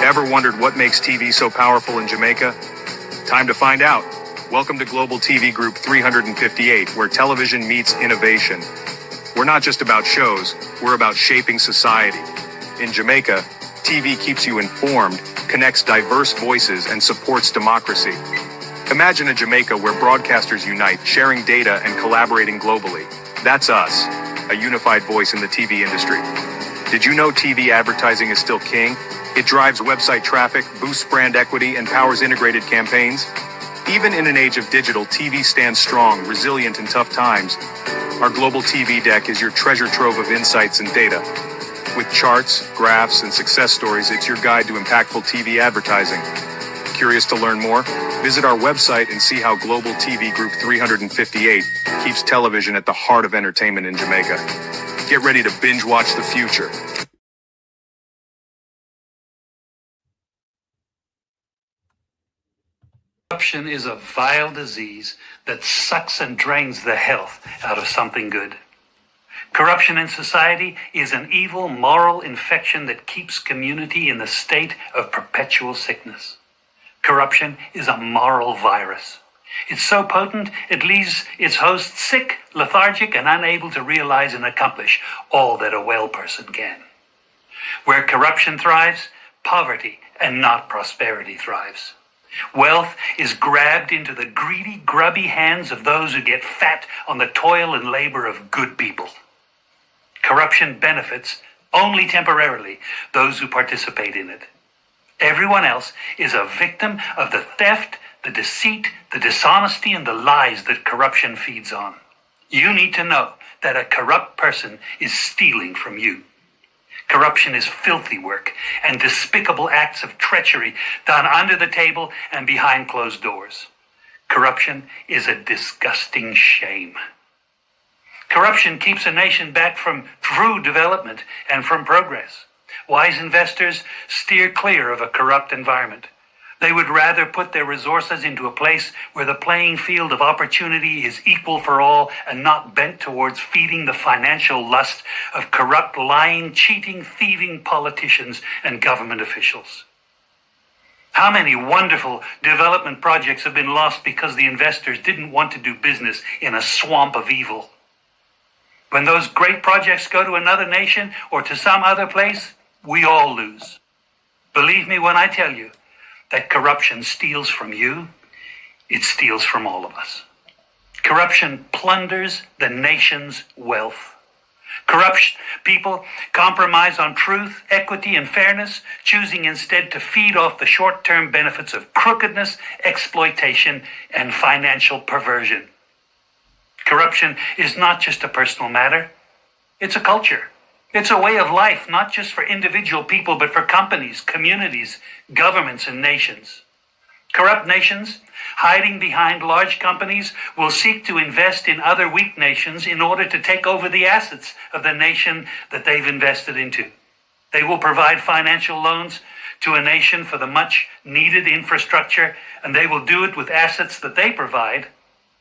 Ever wondered what makes TV so powerful in Jamaica? Time to find out. Welcome to Global TV Group 358, where television meets innovation. We're not just about shows, we're about shaping society. In Jamaica, TV keeps you informed, connects diverse voices, and supports democracy. Imagine a Jamaica where broadcasters unite, sharing data and collaborating globally. That's us, a unified voice in the TV industry. Did you know TV advertising is still king? It drives website traffic, boosts brand equity, and powers integrated campaigns. Even in an age of digital, TV stands strong, resilient in tough times. Our global TV deck is your treasure trove of insights and data. With charts, graphs, and success stories, it's your guide to impactful TV advertising. Curious to learn more? Visit our website and see how Global TV Group 358 keeps television at the heart of entertainment in Jamaica. Get ready to binge watch the future. Corruption is a vile disease that sucks and drains the health out of something good. Corruption in society is an evil moral infection that keeps community in a state of perpetual sickness. Corruption is a moral virus. It's so potent, it leaves its host sick, lethargic, and unable to realize and accomplish all that a well person can. Where corruption thrives, poverty and not prosperity thrives. Wealth is grabbed into the greedy, grubby hands of those who get fat on the toil and labor of good people. Corruption benefits, only temporarily, those who participate in it. Everyone else is a victim of the theft, the deceit, the dishonesty, and the lies that corruption feeds on. You need to know that a corrupt person is stealing from you. Corruption is filthy work and despicable acts of treachery done under the table and behind closed doors. Corruption is a disgusting shame. Corruption keeps a nation back from true development and from progress. Wise investors steer clear of a corrupt environment. They would rather put their resources into a place where the playing field of opportunity is equal for all and not bent towards feeding the financial lust of corrupt, lying, cheating, thieving politicians and government officials. How many wonderful development projects have been lost because the investors didn't want to do business in a swamp of evil? When those great projects go to another nation or to some other place, we all lose. Believe me when I tell you that corruption steals from you, it steals from all of us. Corruption plunders the nation's wealth. Corrupt people compromise on truth, equity, and fairness, choosing instead to feed off the short-term benefits of crookedness, exploitation, and financial perversion. Corruption is not just a personal matter, it's a culture. It's a way of life, not just for individual people, but for companies, communities, governments, and nations. Corrupt nations, hiding behind large companies, will seek to invest in other weak nations in order to take over the assets of the nation that they've invested into. They will provide financial loans to a nation for the much-needed infrastructure, and they will do it with assets that they provide.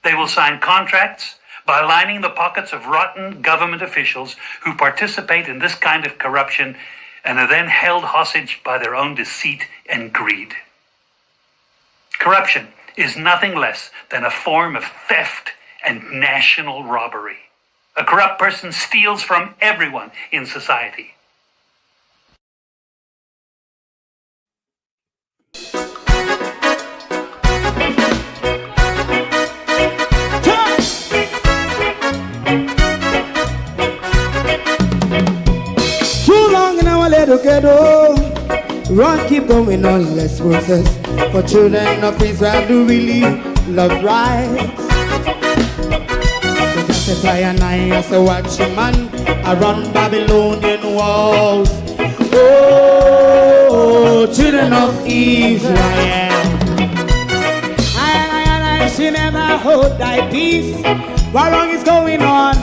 They will sign contracts by lining the pockets of rotten government officials who participate in this kind of corruption and are then held hostage by their own deceit and greed. Corruption is nothing less than a form of theft and national robbery. A corrupt person steals from everyone in society. Together, run, keep going on, less process. For children of Israel do really love rights. So just say and I say watch a man around Babylonian walls. Oh, children of Israel, I she never hold thy peace. What wrong is going on?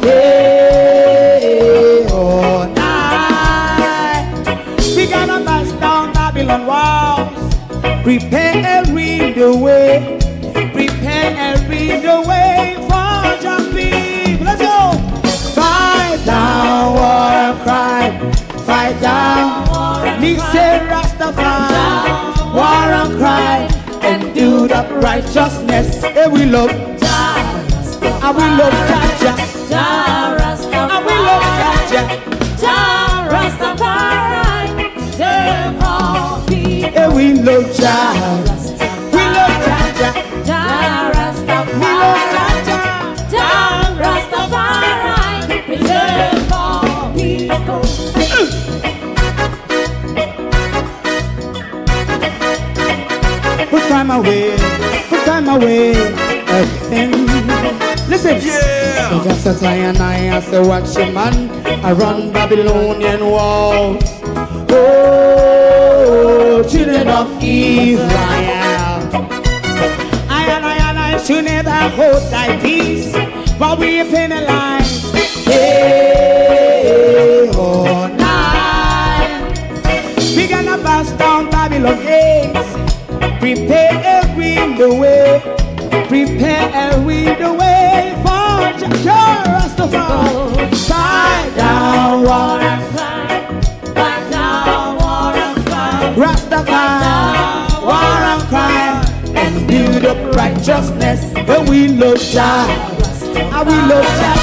Hey, oh, we gotta bust down Babylon walls. Prepare and read the way. Prepare and read the way for your people. Let's go. Fight down war of crime. Fight down war Me say Rastafari, war and cry, and do the righteousness. Hey, we love and we love Jaja. And we love Jaja. Hey, we love Jaja. We love Jaja. We love Jaja. Put time away again. Listen, yeah. Just as I and I say, watch your man, I run Babylonian walls. Oh, children of Israel, I should never hold thy peace, but we penalize day or night. We gonna bust down Babylon gates. Prepare the way, the way for Rastafari. Fight down war and cry, Rastafari, war and cry, and build up righteousness. And we love Jah, and we love Jah,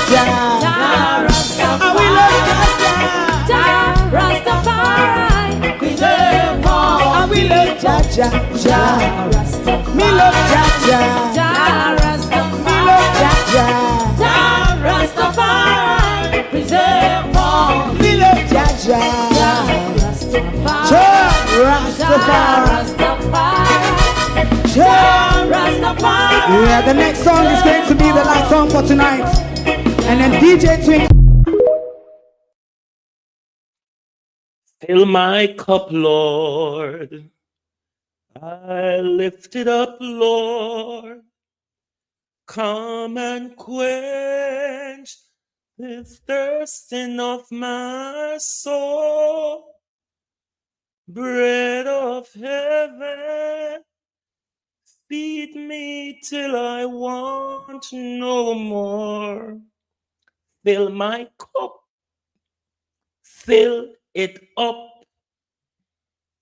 and we love Jah, Rastafari, preserve all, and we love Jah. Me love Jaja, me love Jaja, Rastafari, preserve all. Me love Jaja, Rastafari. Yeah, the next song is going to be the last song for tonight, and then DJ Twink. Fill my cup, Lord. I lift it up, Lord. Come and quench this thirsting of my soul. Bread of heaven, feed me till I want no more. Fill my cup, fill it up,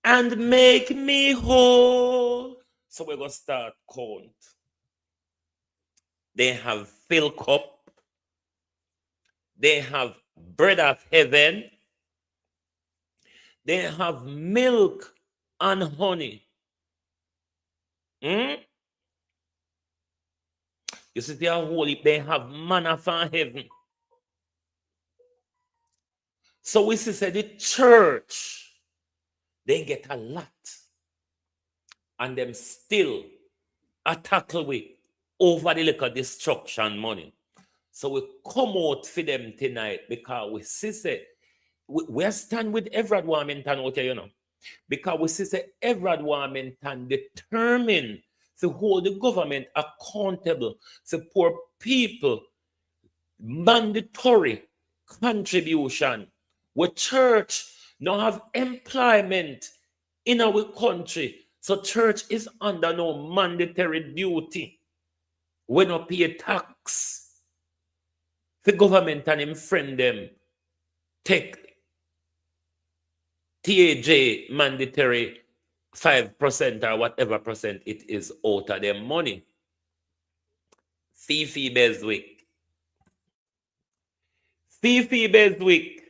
and make me whole. So we're going to start count. They have fill cup. They have bread of heaven. They have milk and honey. You see, they are holy. They have manna from heaven. So we see the church, they get a lot, and them still a tackle with over the liquor destruction money. So we come out for them tonight because we see we are stand with Everald Warmington out here, you know, because we see Everald Warmington determined to hold the government accountable, to poor people mandatory contribution. We church now have employment in our country. So church is under no mandatory duty. We don't pay tax. The government and him friend them take TAJ mandatory 5% or whatever percent it is out of their money. Fifi Beswick. Fifi Beswick.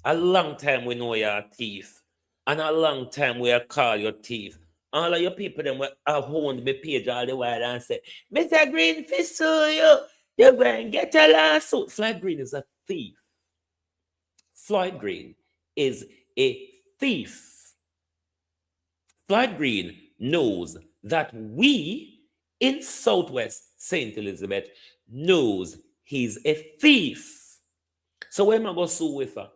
A long time we know you're a thief. And a long time we call your thief. All of your people them have owned my page all the while and say, Mr. Green, sue you. You're going to get a lawsuit. Floyd Green is a thief. Floyd Green is a thief. Floyd Green knows that we in Southwest St. Elizabeth knows he's a thief. So when I go sue with her,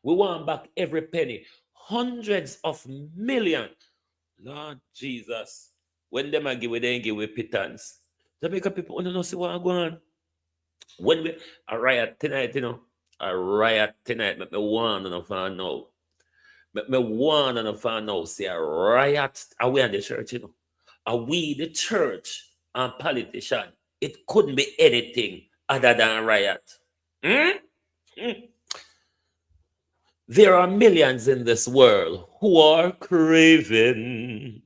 we want back every penny, hundreds of millions. Lord Jesus, when them I give, we then give we pittance. Jamaica people want to know see what going on. When we a riot tonight, you know, a riot tonight. Make me warn on fan now. Make me warn on fan now. See a riot. Are we in the church, you know? Are we the church and politician? It couldn't be anything other than riot. There are millions in this world who are craving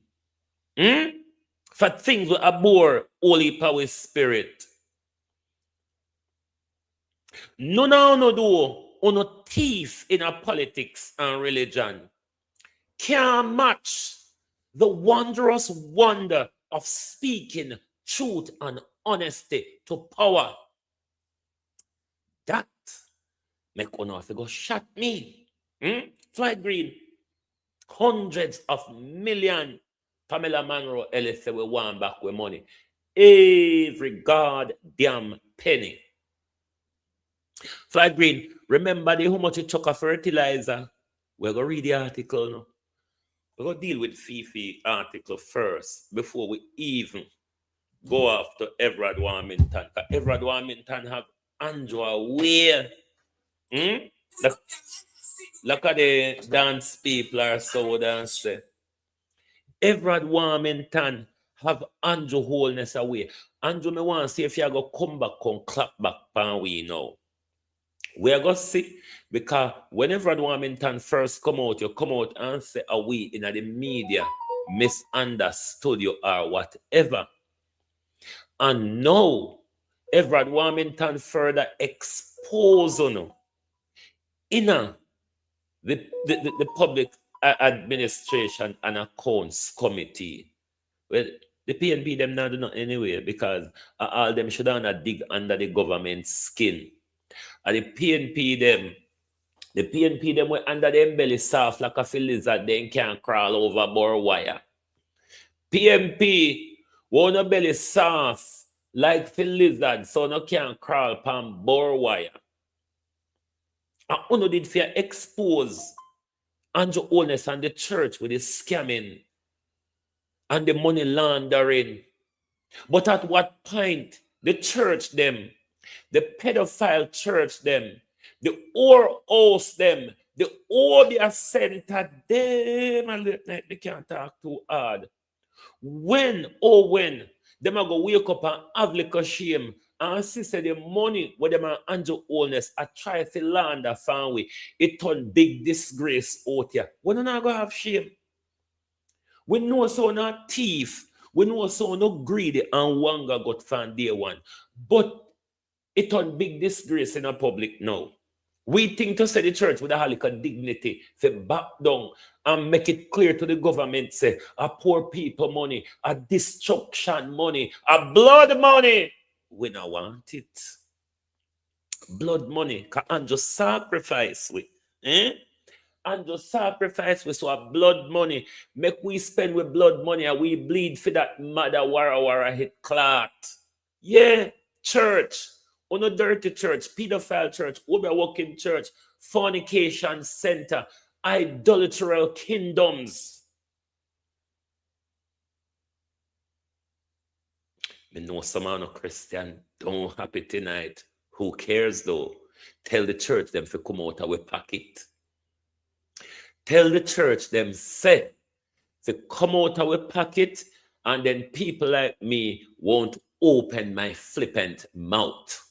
for things that abhor holy power spirit. No, no, no, do. No thief in a politics and religion can't match the wondrous wonder of speaking truth and honesty to power. That make one have to go shot me. Fly Green, hundreds of million Pamela Monroe Ellis say we want back with money. Every goddamn penny. Fly Green, remember how much it took a fertilizer? We're going to read the article now. We're going to deal with Fifi article first before we even go after Everald Warmington. Everald Warmington have Andrew Weir. Look at the dance people are so dance. Everald Warmington have Andrew wholeness away. Andrew, me want to see if you go come back and clap back pan we now. We are going to see, because whenever Warmington first come out, you come out and say, are we in the media misunderstood you or whatever. And now, Everald Warmington further expose you in the public administration and accounts committee. Well, the PNP them not do nothing anyway, because all them should not dig under the government skin. And the PNP them were under them belly soft like a lizard, then can't crawl over barbed wire. PNP wanna belly soft like a lizard, so no can't crawl pan barbed wire. And uno did fear expose Andrew Holness and the church with the scamming and the money laundering. But at what point the church them, the pedophile church them, the whorehouse them, the Obia center them, and they can't talk too hard. When them are go wake up and have like shame and see say the money where them and Andrew Holness I try to launder family, it turn big disgrace out here. We not gonna have shame. We know so not thief, we know so no greedy and wanga got found day one. But it on big disgrace in the public now. We think to say the church with a halica dignity, say back down and make it clear to the government, say a poor people money, a destruction money, a blood money. We don't want it. Blood money, and just sacrifice with. And just sacrifice with so a blood money. Make we spend with blood money and we bleed for that mother wara hit clot. Yeah, church. On a dirty church, pedophile church, overworking church, fornication center, idolatrous kingdoms. Me know some man of Christian don't happy tonight. Who cares though? Tell the church them to come out of our pocket. Tell the church them say to come out of our pocket, and then people like me won't open my flippant mouth.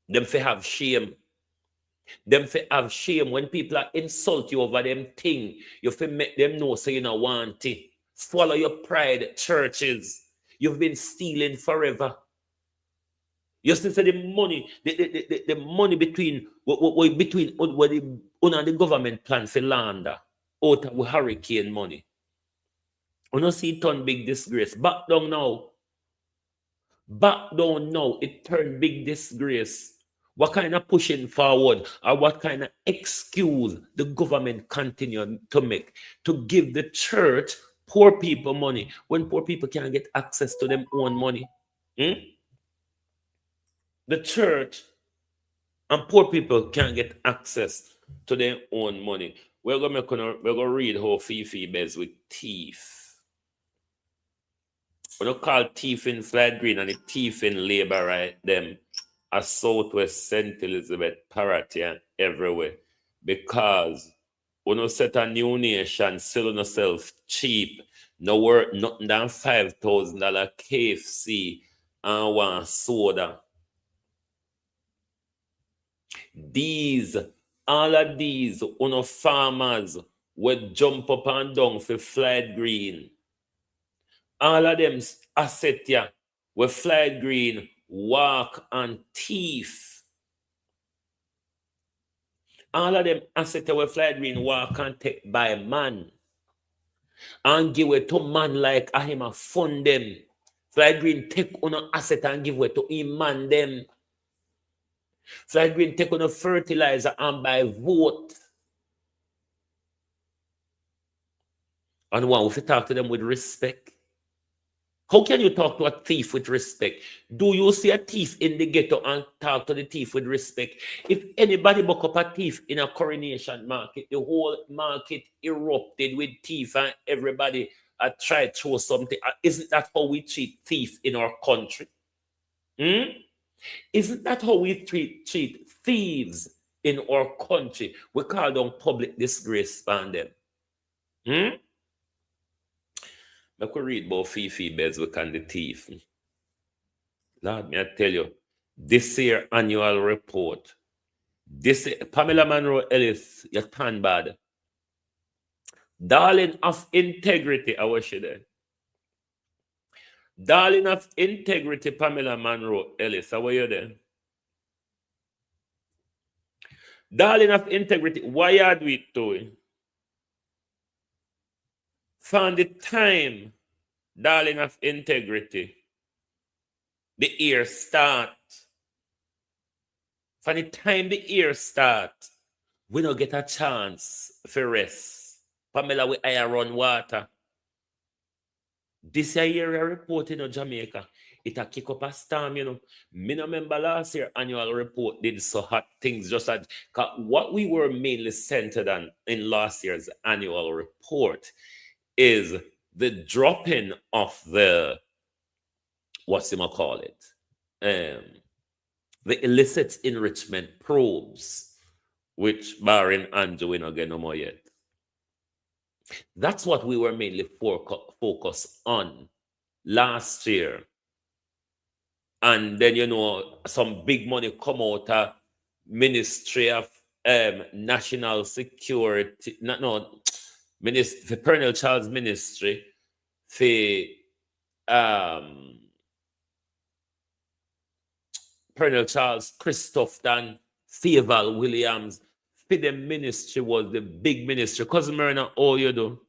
Them fi have shame. Them fi have shame when people are insult you over them thing. You fi make them know so you don't want it. Swallow your pride, churches. You've been stealing forever. You see, say the money, the money between what the government plan for launder out of hurricane money. You don't see it turn big disgrace. Back down now. Back down now. It turned big disgrace. What kind of pushing forward or what kind of excuse the government continue to make to give the church poor people money when poor people can't get access to their own money? The church and poor people can't get access to their own money. We're gonna read how Fifi bears with thief. We don't call thief in Flat Green and the thief in Labor right them as Southwest St. Elizabeth Parity and everywhere, because we don't set a new nation selling yourself cheap, no worth nothing than $5,000 KFC and one soda. These All of these farmers would jump up and down for flight green. All of them asset yeah, with flight green, walk and thief. All of them asset with flight green, walk and take by man. And give it to man like I him a fund them. Flight green take on an asset and give it to him man them. Flight green take on a fertilizer and buy vote. And one, if you talk to them with respect. How can you talk to a thief with respect? Do you see a thief in the ghetto and talk to the thief with respect? If anybody buck up a thief in a coronation market, the whole market erupted with thief and everybody tried to throw something. Isn't that how we treat thief in our country? Isn't that how we treat thieves in our country? We call them public disgrace on them. I could read about Fifi Beswick and the thief. Lord, may I tell you, this year annual report, this Pamela Monroe Ellis, you turn bad. Darling of integrity, I wish you there. Darling of integrity, Pamela Monroe Ellis, how are you there? Darling of integrity, why are we doing? Found the time, darling of integrity, the year start. From the time the year start, we don't get a chance for rest. Pamela, we hire run water. This year a report in Jamaica, it a kick up a storm, you know. Me no remember last year annual report did so hot things just that what we were mainly centered on in last year's annual report is the dropping of the the illicit enrichment probes, which barring Andrew we not get no more yet. That's what we were mainly focused on last year. And then, you know, some big money come out of Ministry of National Security, the Perennial Child's Ministry, for Perennial Child's Christoph Dan Everald Williams. For the ministry was the big ministry. Cousin Marina, all you do?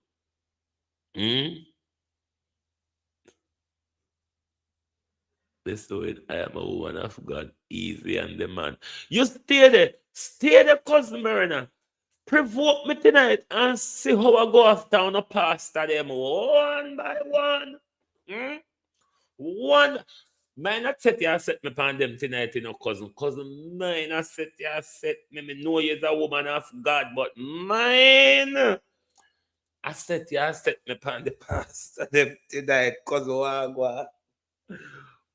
Let's do it. I am a woman of God, easy and the man. You stay there, Cousin Marina. Provoke me tonight and see how I go after on a pastor them one by one. One. Mine not set you set me upon them tonight, you know, cousin. Cousin, mine not set you set me. Me know you're a woman of God, but mine I set you set me upon the pastor them tonight, cousin.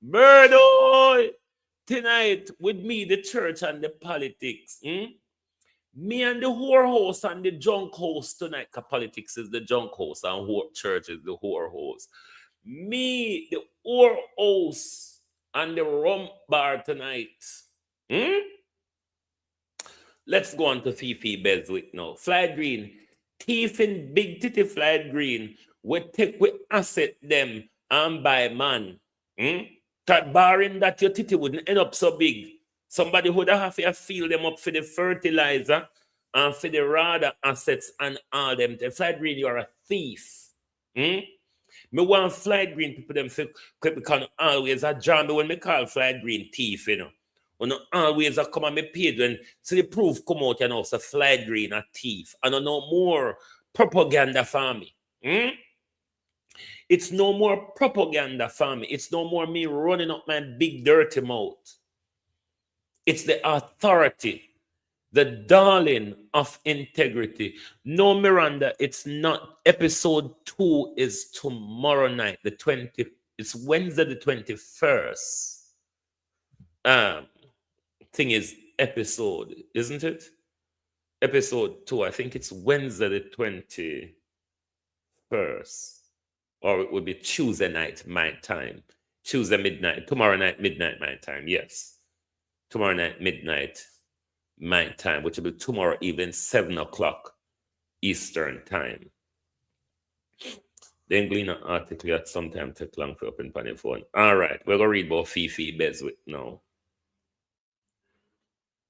Murder tonight with me, the church and the politics. Me and the whorehouse and the junk house tonight, because politics is the junk house and church is the whorehouse. Me, the whorehouse and the rum bar tonight. Let's go on to Fifi Beswick now. Flight green, thief in big titty flight green, we take we asset them and buy man. Barring that your titty wouldn't end up so big. Somebody would have to fill them up for the fertilizer and for the rather assets and all them. The flight green, you are a thief. Me want flight green people them because always a jam when me call flight green thief, you know. When always a come on me page when so the proof come out, you know, so flight green a thief. And no more propaganda for me. It's no more propaganda for me. It's no more me running up my big dirty mouth. It's the authority, the darling of integrity. No, Miranda, it's not. Episode 2 is tomorrow night, it's Wednesday the 21st. Thing is episode, isn't it? Episode 2, I think it's Wednesday the 21st. Or it would be Tuesday night, my time. Tuesday midnight, tomorrow night, midnight, my time, yes. Tomorrow night, midnight, my time, which will be tomorrow evening, 7 o'clock Eastern time. Then glean an article at some time take long for open on your phone. All right, we're gonna read about Fifi Beswick now.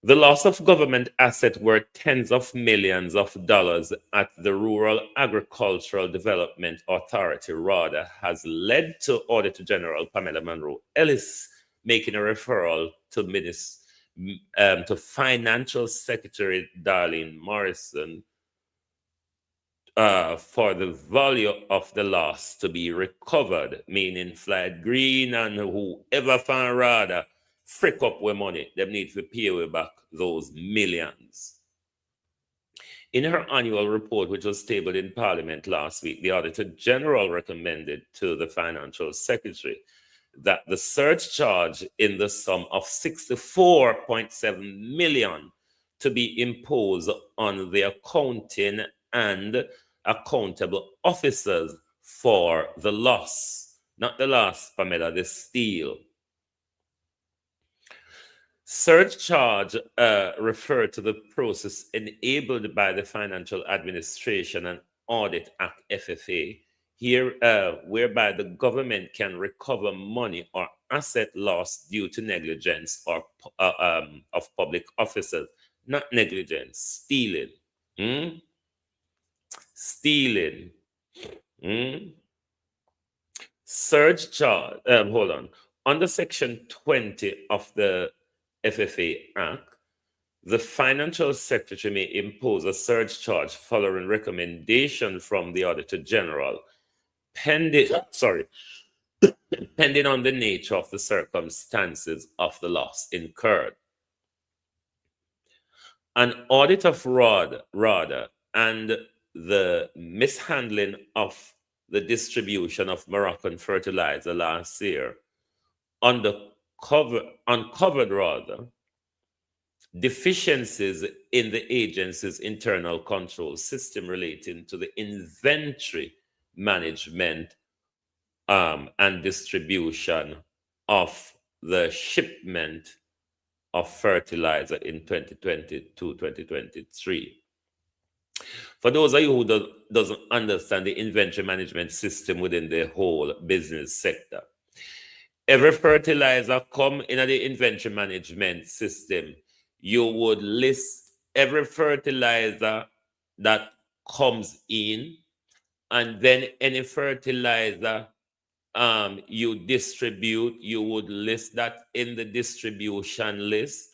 The loss of government assets worth tens of millions of dollars at the Rural Agricultural Development Authority, RADA, has led to Auditor General Pamela Monroe Ellis making a referral to to Financial Secretary Darlene Morrison for the value of the loss to be recovered, meaning Flight Green and whoever found RADA frick up with money, them need to pay way back those millions. In her annual report, which was tabled in Parliament last week, the Auditor General recommended to the Financial Secretary that the surge charge in the sum of 64.7 million to be imposed on the accounting and accountable officers for the loss, not the loss, Pamela, the steal. Surge charge referred to the process enabled by the Financial Administration and Audit Act FFA, here whereby the government can recover money or asset loss due to negligence or of public officers, not negligence, stealing. Stealing. Surge charge. Hold on. Under Section 20 of the FFA Act, the Financial Secretary may impose a surge charge following recommendation from the Auditor General, pending on the nature of the circumstances of the loss incurred. An audit of RADA and the mishandling of the distribution of Moroccan fertilizer last year uncovered rather deficiencies in the agency's internal control system relating to the inventory management and distribution of the shipment of fertilizer in 2022-2023. For those of you who doesn't understand the inventory management system within the whole business sector, every fertilizer come in the inventory management system, you would list every fertilizer that comes in, and then any fertilizer you distribute, you would list that in the distribution list,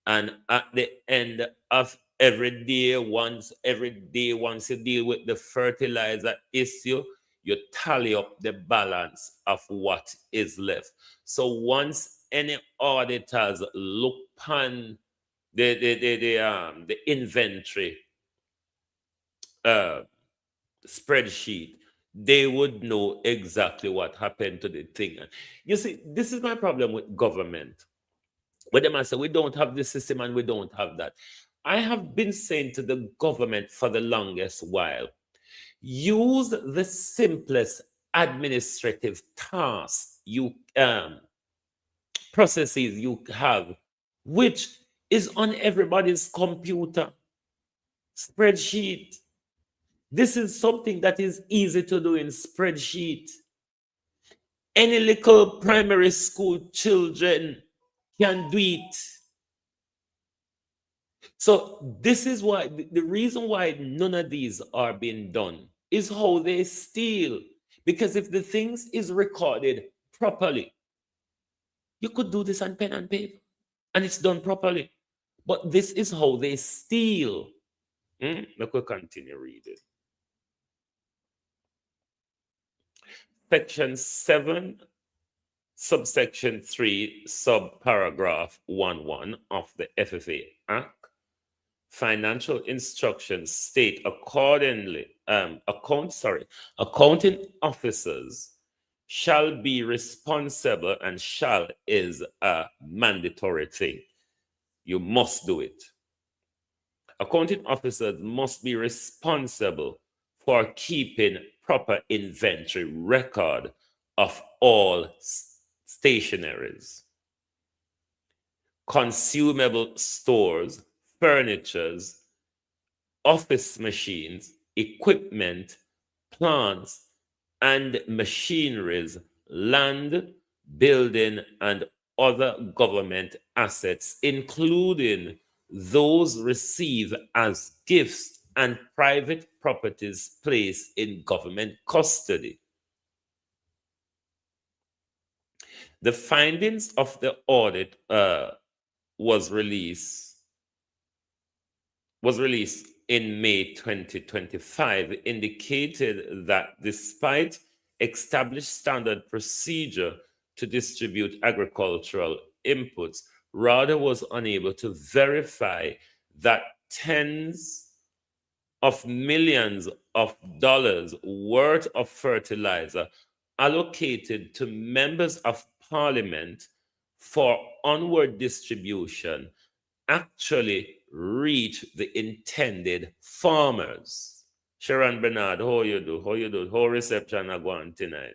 and at the end of every day, once you deal with the fertilizer issue, you tally up the balance of what is left. So once any auditors look upon the inventory spreadsheet, they would know exactly what happened to the thing. You see, this is my problem with government. But they might say, we don't have this system and we don't have that. I have been saying to the government for the longest while, use the simplest administrative tasks processes you have, which is on everybody's computer spreadsheet. This is something that is easy to do in spreadsheet. Any little primary school children can do it. So this is why the reason why none of these are being done is how they steal. Because if the things is recorded properly, you could do this on pen and paper and it's done properly. But this is how they steal. Let me continue reading. Section 7, subsection 3, subparagraph 11 of the FFA Act. Financial instructions state accordingly, accounting officers shall be responsible, and shall is a mandatory thing. You must do it. Accounting officers must be responsible for keeping proper inventory record of all stationaries, consumable stores, furnitures, office machines, equipment, plants, and machineries, land, building, and other government assets, including those received as gifts and private properties placed in government custody. The findings of the audit was released in May 2025, indicated that despite established standard procedure to distribute agricultural inputs, RADA was unable to verify that tens of millions of dollars worth of fertilizer allocated to members of parliament for onward distribution actually reach the intended farmers. Sharon Bernard, how you do? How you do? How reception are going tonight?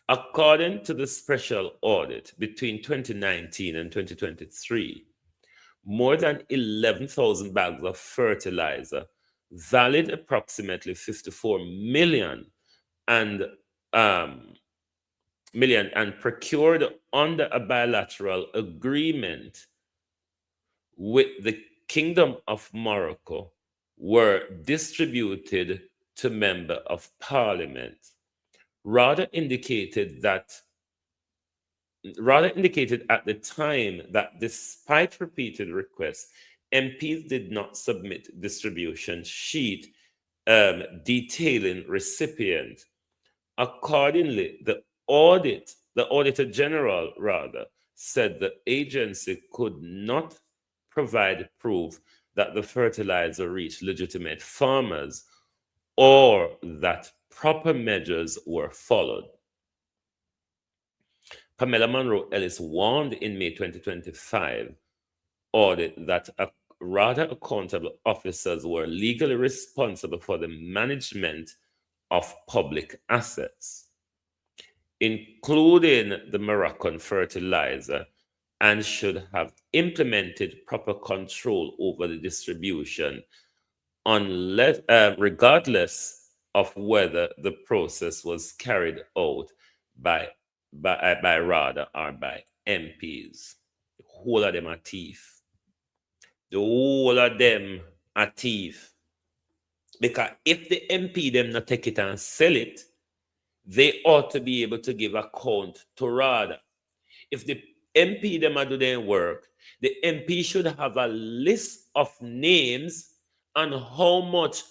According to the special audit between 2019 and 2023, more than 11,000 bags of fertilizer, valued approximately 54 million, and procured under a bilateral agreement with the Kingdom of Morocco were distributed to Member of Parliament. RADA indicated at the time that despite repeated requests, MPs did not submit distribution sheet detailing recipient. Accordingly, the Auditor General said the agency could not provide proof that the fertilizer reached legitimate farmers or that proper measures were followed. Pamela Monroe Ellis warned in May 2025 audit that RADA accountable officers were legally responsible for the management of public assets, including the Moroccan fertilizer, and should have implemented proper control over the distribution, regardless of whether the process was carried out by RADA or by MPs. The whole of them are thief. The whole of them are thief. Because if the MP them not take it and sell it, they ought to be able to give account to RADA. If the MP them are do their work, the MP should have a list of names and how much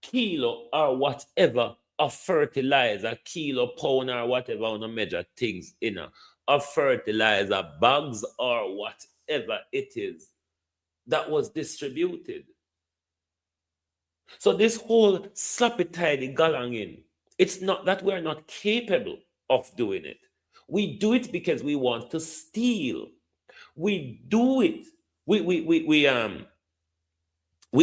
kilo or whatever of fertilizer, kilo, pound, or whatever on a measure things in of fertilizer, bags, or whatever it is that was distributed. So this whole sloppy tidy galanging, it's not that we're not capable of doing it. We do it because we want to steal. We do it. We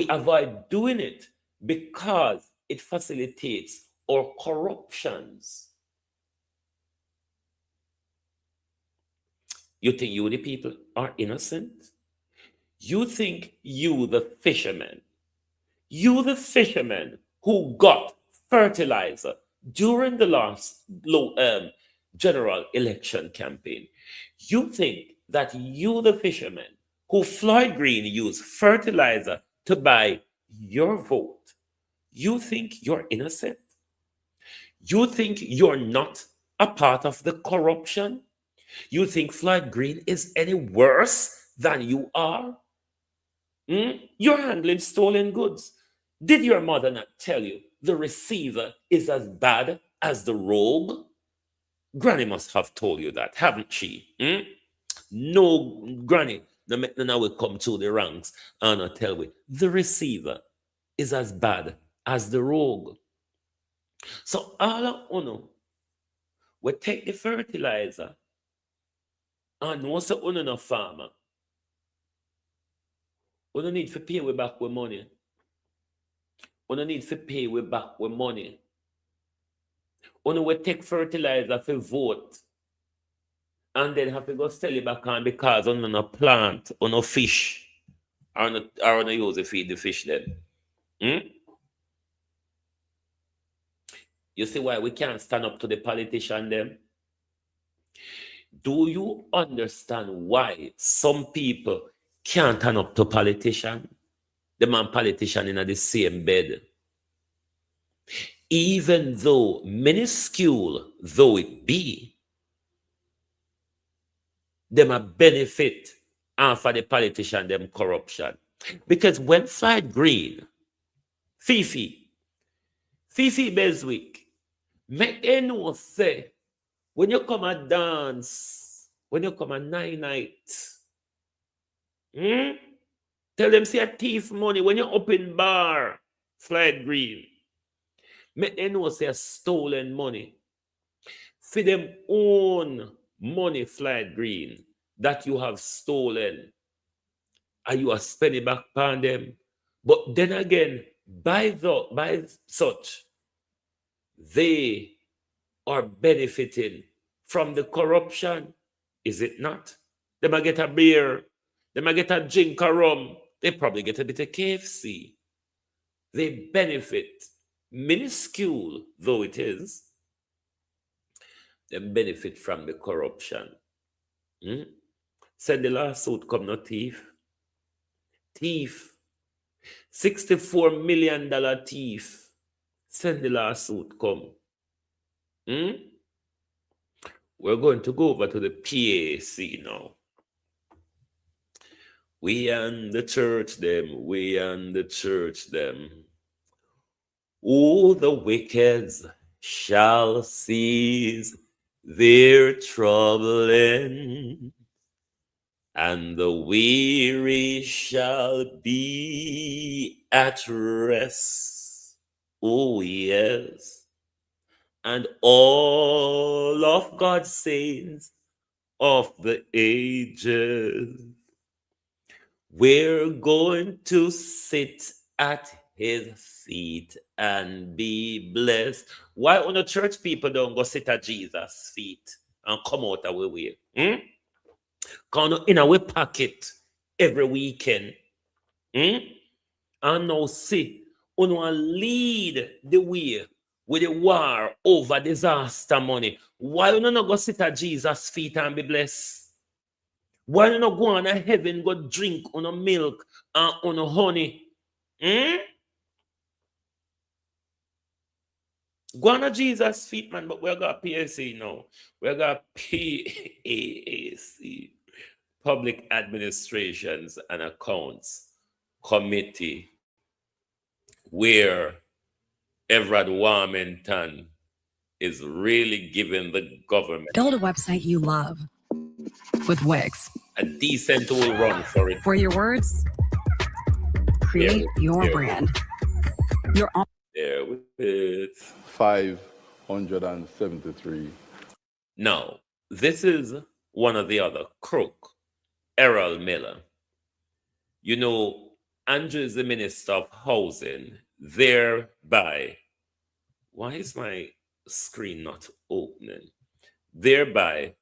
avoid doing it because it facilitates our corruptions. You think you, the people, are innocent? You think you, the fishermen, who got fertilizer during the last general election campaign, you think that you, the fishermen, who Floyd Green used fertilizer to buy your vote, you think you're innocent? You think you're not a part of the corruption? You think Floyd Green is any worse than you are? You're handling stolen goods. Did your mother not tell you the receiver is as bad as the rogue? Granny must have told you that, haven't she? No, Granny, now will come to the ranks and I'll tell you the receiver is as bad as the rogue. So all of uno, we take the fertilizer and once uno no farmer, uno need to pay we back with money. Uno need to pay we back with money. Uno will take fertilizer for vote. and then have to go sell it back on because on no plant or no fish or no use to feed the fish then. Hmm? You see why we can't stand up to the politician them? Do you understand why some people can't turn up to politician? The man politician in the same bed. Even though minuscule though it be, them a benefit and for the politician them corruption. Because when Fried Green, Fifi Beswick, make anyone say, when you come and dance, when you come and night, tell them say a thief money when you open bar, Fried Green. Make them know say a stolen money. For them own money, Fried Green, that you have stolen. And you are spending back on them. But then again, by such, they are benefiting from the corruption, is it not? They might get a beer, they might get a drink of rum, they probably get a bit of KFC. They benefit, minuscule though it is, they benefit from the corruption. Send the lawsuit come no thief. Thief. $64 million thief. Send the lawsuit come. We're going to go over to the PAC now. We and the church them, we and the church them. Oh, the wicked shall cease their troubling, and the weary shall be at rest. Oh, yes. And all of God's saints of the ages, we're going to sit at his feet and be blessed. Why on the church people don't go sit at Jesus' feet and come out our way? Come in our pocket every weekend. And now see, on lead the way with the war over disaster money. Why you not go sit at Jesus' feet and be blessed? Why you not go on a heaven, go drink on a milk and on a honey? Go on a Jesus' feet, man, but we got PAC now. We got PAC, Public Administrations and Accounts Committee, where Everald Warmington is really giving the government Build a website you love with Wix. a decent tool run for it. For your words, create your brand. Your own. There with it. 573. Now, this is one of the other crook, Errol Miller. You know, Andrew is the Minister of Housing, thereby, why is my screen not opening? Thereby,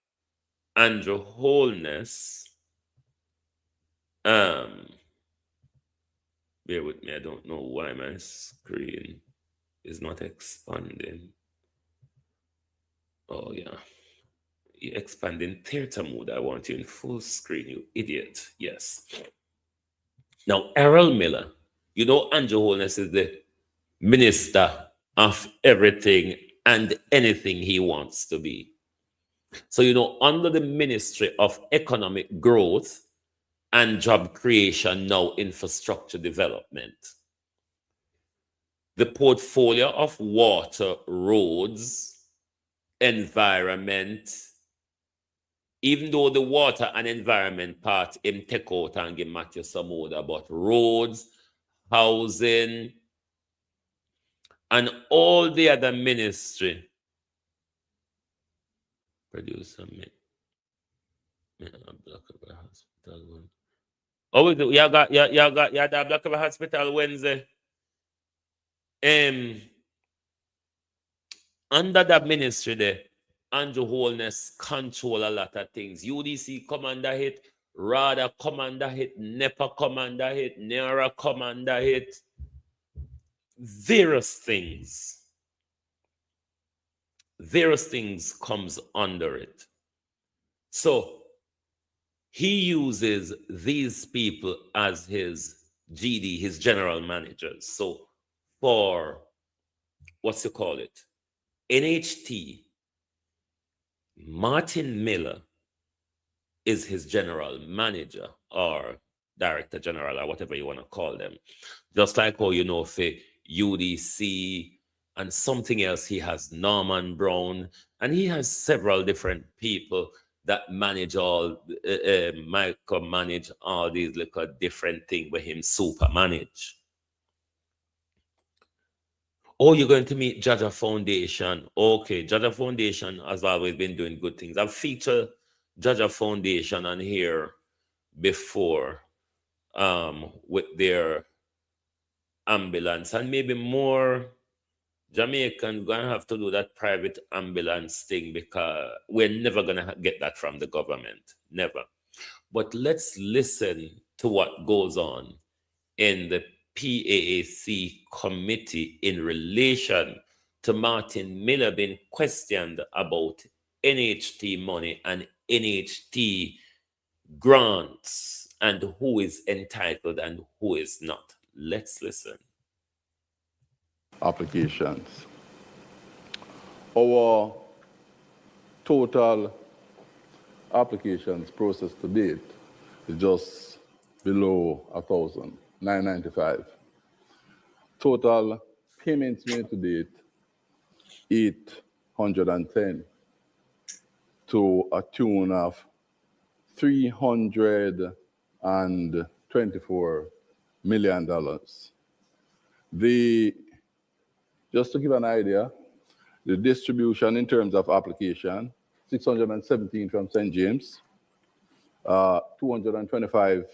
Andrew Holness, bear with me, I don't know why my screen is not expanding. Oh yeah, you expand in theater mode. I want you in full screen, you idiot. Yes. Now, Errol Miller, you know Andrew Holness is the minister of everything and anything he wants to be. So, you know, under the Ministry of Economic Growth and Job Creation, now Infrastructure Development, the portfolio of water, roads, environment, even though the water and environment part him take out and give Matthew some order, but roads, housing, and all the other ministry. Producer, Black River Hospital one. Oh, you got that Black River Hospital Wednesday. Under that ministry there, Andrew Holness control a lot of things. UDC commander hit, RADA commander hit, NEPA commander hit, NERA commander hit. Various things comes under it. So he uses these people as his GD, his general managers. So for what's you call it, NHT, Martin Miller is his general manager or director general or whatever you want to call them. Just like how you know for UDC and something else, he has Norman Brown, and he has several different people that manage all, micromanage all these little different things with him super manage. Oh, you're going to meet Jaja Foundation. Okay, Jaja Foundation has always been doing good things. I've featured Jaja Foundation on here before with their ambulance, and maybe more Jamaican gonna have to do that private ambulance thing because we're never gonna get that from the government, never. But let's listen to what goes on in the PAAC committee in relation to Martin Miller being questioned about NHT money and NHT grants and who is entitled and who is not. Let's listen. Applications. Our total applications processed to date is just below 1,000, 995. Total payments made to date, 810, to a tune of $324 million. Just to give an idea, the distribution in terms of application, 617 from St. James, 225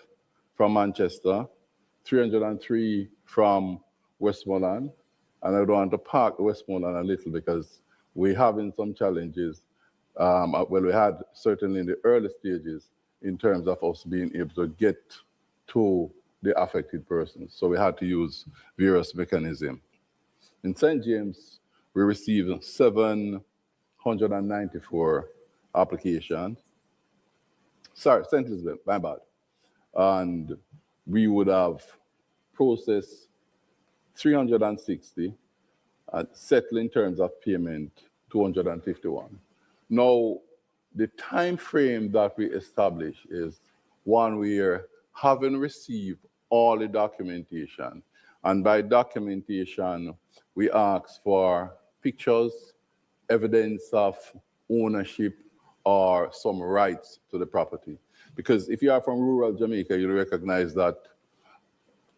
from Manchester, 303 from Westmoreland, and I don't want to park Westmoreland a little because we're having some challenges. Well, we had certainly in the early stages in terms of us being able to get to the affected persons. So we had to use various mechanisms. In St. James, we received 794 applications. Sorry, St. Elizabeth, my bad. And we would have processed 360, settled in terms of payment 251. Now, the time frame that we establish is one where having received all the documentation, and by documentation, we ask for pictures, evidence of ownership, or some rights to the property. Because if you are from rural Jamaica, you'll recognize that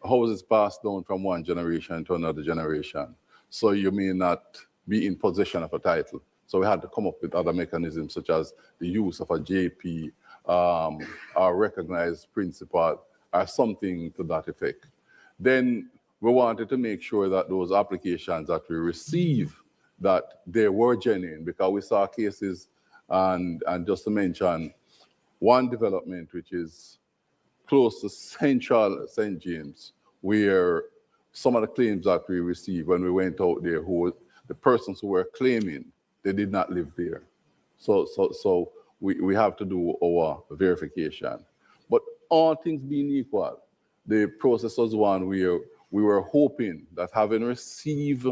houses pass down from one generation to another generation. So you may not be in possession of a title. So we had to come up with other mechanisms such as the use of a JP, or recognized principal, or something to that effect. Then we wanted to make sure that those applications that we receive, that they were genuine, because we saw cases, and just to mention one development which is close to Central St. James, where some of the claims that we received when we went out there, the persons who were claiming, they did not live there. So we have to do our verification. But all things being equal, the process was one where we were hoping that having received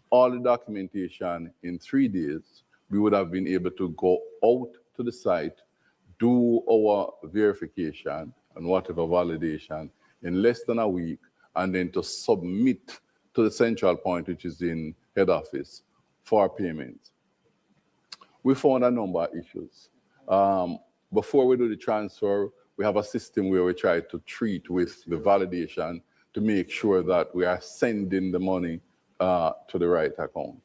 all the documentation in 3 days, we would have been able to go out to the site, do our verification and whatever validation in less than a week, and then to submit to the central point, which is in head office, for payment. We found a number of issues. Before we do the transfer, we have a system where we try to treat with the validation to make sure that we are sending the money to the right account.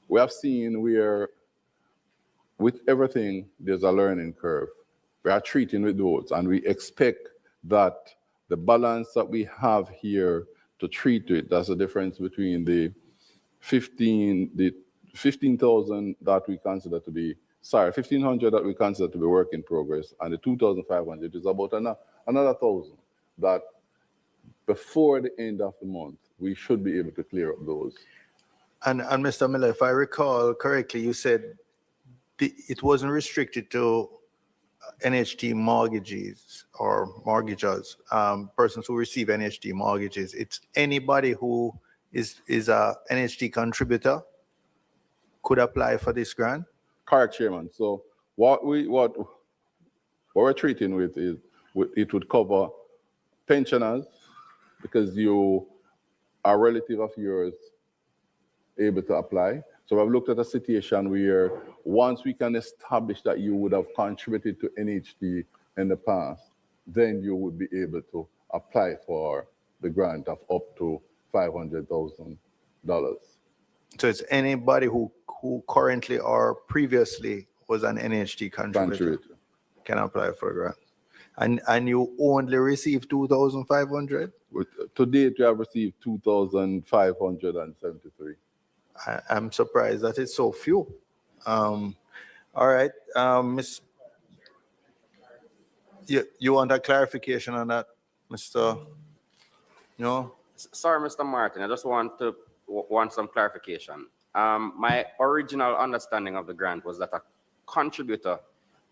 We have seen where with everything, there's a learning curve. We are treating with those, and we expect that the balance that we have here to treat with, that's the difference between the 15,000 that we consider to be, 1,500 that we consider to be work in progress, and the 2,500 is about another 1,000 that before the end of the month, we should be able to clear up those. And Mr. Miller, if I recall correctly, you said it wasn't restricted to NHT mortgages or mortgagors, persons who receive NHT mortgages. It's anybody who is a NHT contributor could apply for this grant? Correct, Chairman. So what we're treating with is it would cover pensioners because you are a relative of yours able to apply. So I've looked at a situation where once we can establish that you would have contributed to NHT in the past, then you would be able to apply for the grant of up to $500,000. So it's anybody who currently or previously was an NHT contributor can apply for a grant. And you only received 2,500? To date, we have received 2,573. I'm surprised that it's so few. All right, Miss, you want a clarification on that, Mr. No? Sorry, Mr. Martin, I just want some clarification. My original understanding of the grant was that a contributor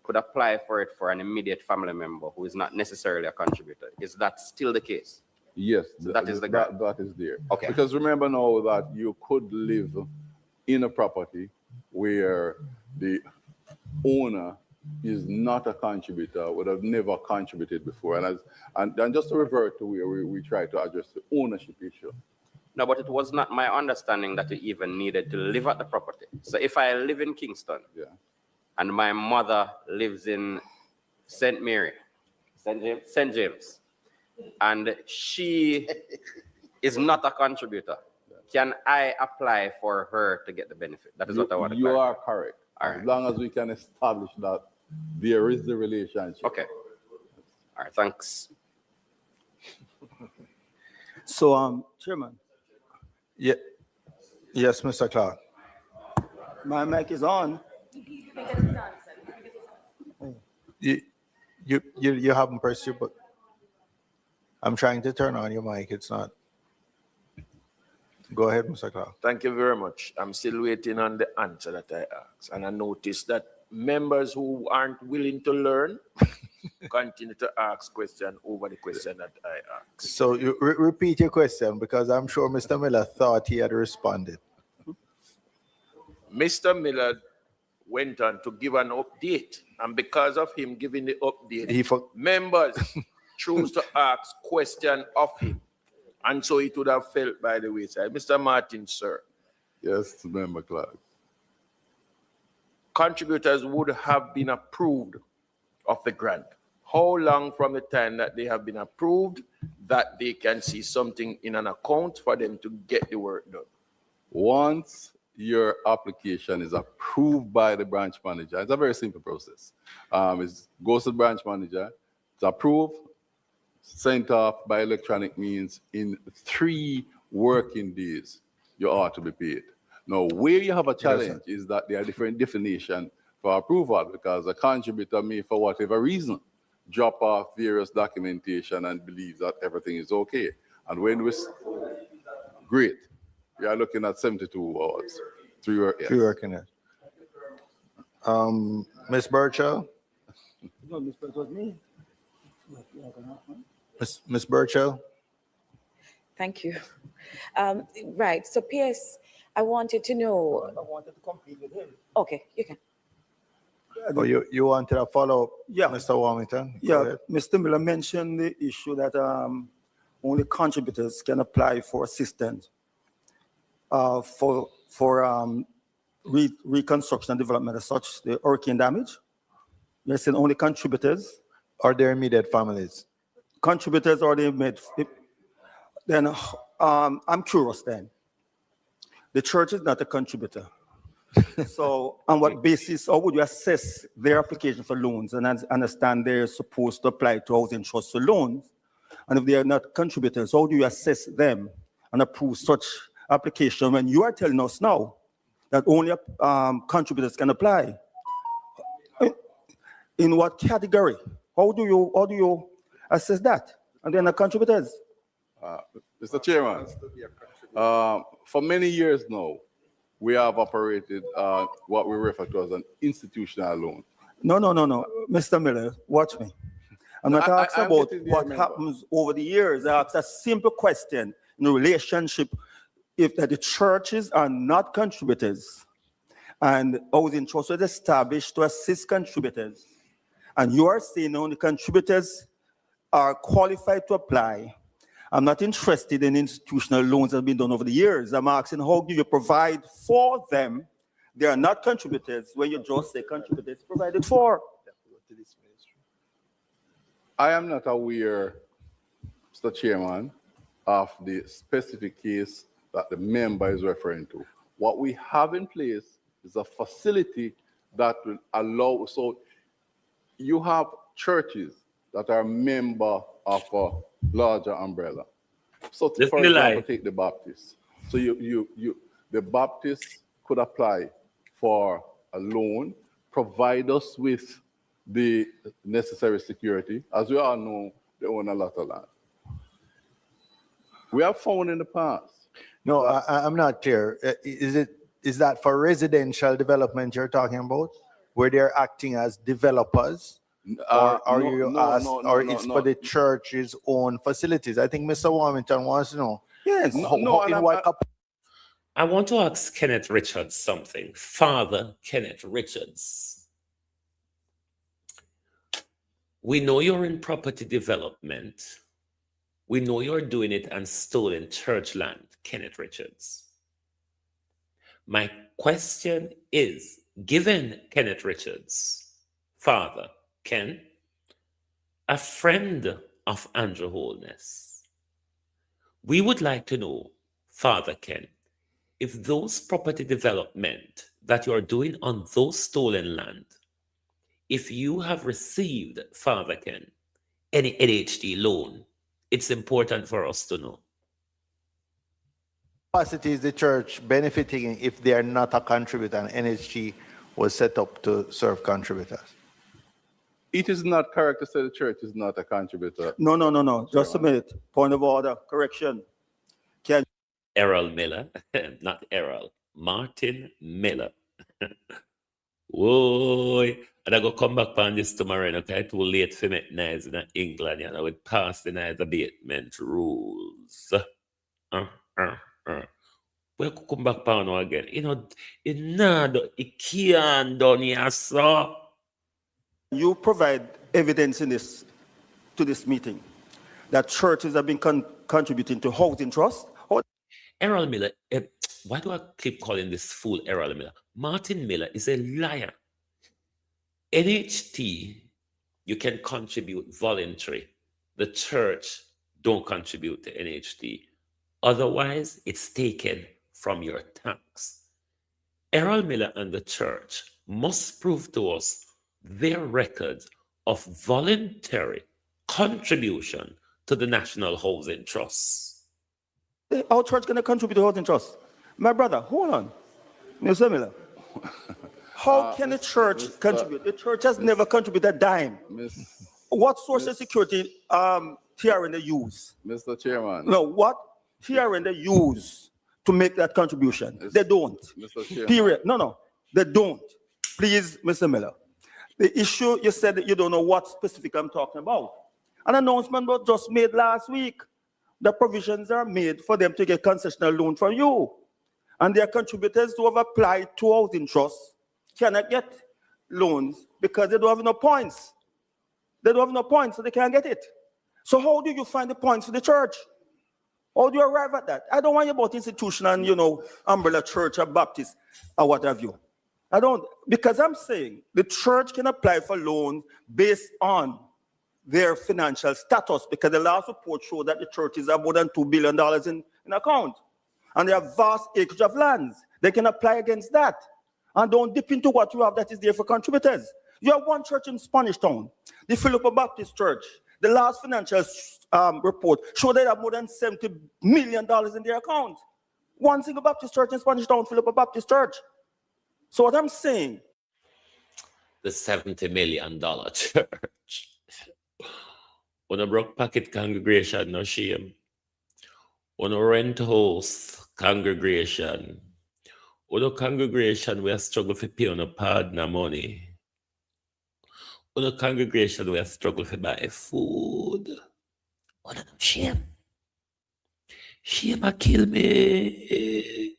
could apply for it for an immediate family member who is not necessarily a contributor. Is that still the case? Yes, so that is the grant. That is there. Okay. Because remember now that you could live in a property where the owner is not a contributor, would have never contributed before. And just to revert to where we try to address the ownership issue. No, but it was not my understanding that you even needed to live at the property. So if I live in Kingston, and my mother lives in St. James, and she is not a contributor, can I apply for her to get the benefit? That is what I want to clarify. You are correct. As long as we can establish that there is the relationship. Okay. All right, thanks. So, Chairman. Yeah. Yes, Mr. Clark. My mic is on. You haven't pressed your button. I'm trying to turn on your mic. It's not. Go ahead, Mr. Clark. Thank you very much. I'm still waiting on the answer that I asked. And I noticed that members who aren't willing to learn continue to ask questions over the question that I asked. So you repeat your question because I'm sure Mr. Miller thought he had responded. Mr. Miller went on to give an update. And because of him giving the update, members choose to ask questions of him. And so it would have fell by the wayside. Mr. Martin, sir. Yes, Member Clark. Contributors would have been approved of the grant. How long from the time that they have been approved that they can see something in an account for them to get the work done? Once your application is approved by the branch manager, it's a very simple process. It goes to the branch manager, it's approved, sent off by electronic means. In 3 working days, you ought to be paid. Now, where you have a challenge is that there are different definitions for approval because a contributor may, for whatever reason, drop off various documentation and believe that everything is okay. And when we, great, we are looking at 72 hours. 3 working days. Ms. Burchell? No, Ms. Burchell was me. Ms. Burchell? Thank you. Right, so PS, I wanted to know. I wanted to complete with him. Okay, you can. Oh, you wanted a follow-up, Mr. Warmington? Yeah, Mr. Miller mentioned the issue that only contributors can apply for assistance for reconstruction and development as such, the hurricane damage. You're saying only contributors? Or their immediate families? Contributors or their immediate. Then I'm curious then. The church is not a contributor. So on what basis, or would you assess their application for loans and understand they're supposed to apply to housing trust for loans? And if they are not contributors, how do you assess them and approve such application when you are telling us now that only contributors can apply. In what category? How do you assess that? And then the contributors. Mr. Chairman, for many years now, we have operated what we refer to as an institutional loan. No. Mr. Miller, watch me. I'm not asking about what happens over the years. I asked a simple question in a relationship. If the churches are not contributors, and housing trust was established to assist contributors, and you are saying only contributors are qualified to apply, I'm not interested in institutional loans that have been done over the years. I'm asking how do you provide for them? They are not contributors when you just say contributors provided for. I am not aware, Mr. Chairman, of the specific case that the member is referring to. What we have in place is a facility that will allow, so you have churches that are member of a larger umbrella. So for example, take the Baptists. So the Baptists could apply for a loan, provide us with the necessary security. As we all know, they own a lot of land. We have found in the past. No, I'm not clear. Is that for residential development you're talking about, where they're acting as developers? Or it's for the church's own facilities? I think Mr. Warmington wants to know. Yes. I want to ask Kenneth Richards something. Father Kenneth Richards. We know you're in property development. We know you're doing it on stolen church land, Kenneth Richards. My question is, given Kenneth Richards, Father Ken, a friend of Andrew Holness, we would like to know, Father Ken, if those property development that you're doing on those stolen land, if you have received, Father Ken, any NHD loan, it's important for us to know. Capacity is the church benefiting if they are not a contributor, and NHG was set up to serve contributors? It is not correct to say the church is not a contributor. No. Just a minute. Point of order. Correction. Everald Miller, not Everald. Martin Miller. Whoa. And I go come back on this tomorrow, okay? Too late for me nice in England, you know, with pass the nice abatement rules. We'll come back on again. You know, it can't done here, sir. You provide evidence in this to this meeting that churches have been contributing to housing trust. Everald Miller, why do I keep calling this fool Everald Miller? Martin Miller is a liar. NHT, you can contribute voluntary. The church don't contribute to NHT. Otherwise, it's taken from your tax. Everald Miller and the church must prove to us their record of voluntary contribution to the National Housing Trust. Our church going to contribute to housing trust. My brother, hold on. Mr. Miller. How can the church contribute? The church has never contributed a dime. What social security TRN they use? Mr. Chairman. No, what TRN they use to make that contribution? They don't. Mr. Chairman. Period. No, they don't. Please, Mr. Miller. The issue, you said that you don't know what specific I'm talking about. An announcement was just made last week. The provisions are made for them to get concessional loan from you. And their contributors who have applied to housing trust cannot get loans because they don't have enough points. They don't have enough points, so they can't get it. So how do you find the points for the church? How do you arrive at that? I don't want you about institution and, umbrella church or Baptist or what have you. I don't, because I'm saying the church can apply for loans based on their financial status, because the last report showed that the churches have more than $2 billion in account. And they have vast acreage of lands. They can apply against that. And don't dip into what you have that is there for contributors. You have one church in Spanish Town, the Philippa Baptist Church. The last financial report showed they have more than $70 million in their account. One single Baptist church in Spanish Town, Philippa Baptist Church. So what I'm saying, the $70 million church. On a broke pocket congregation, no shame. On a rent house congregation. On a congregation where struggle to pay on a partner money. On a congregation where struggle to buy food. On a shame. Shame a kill me.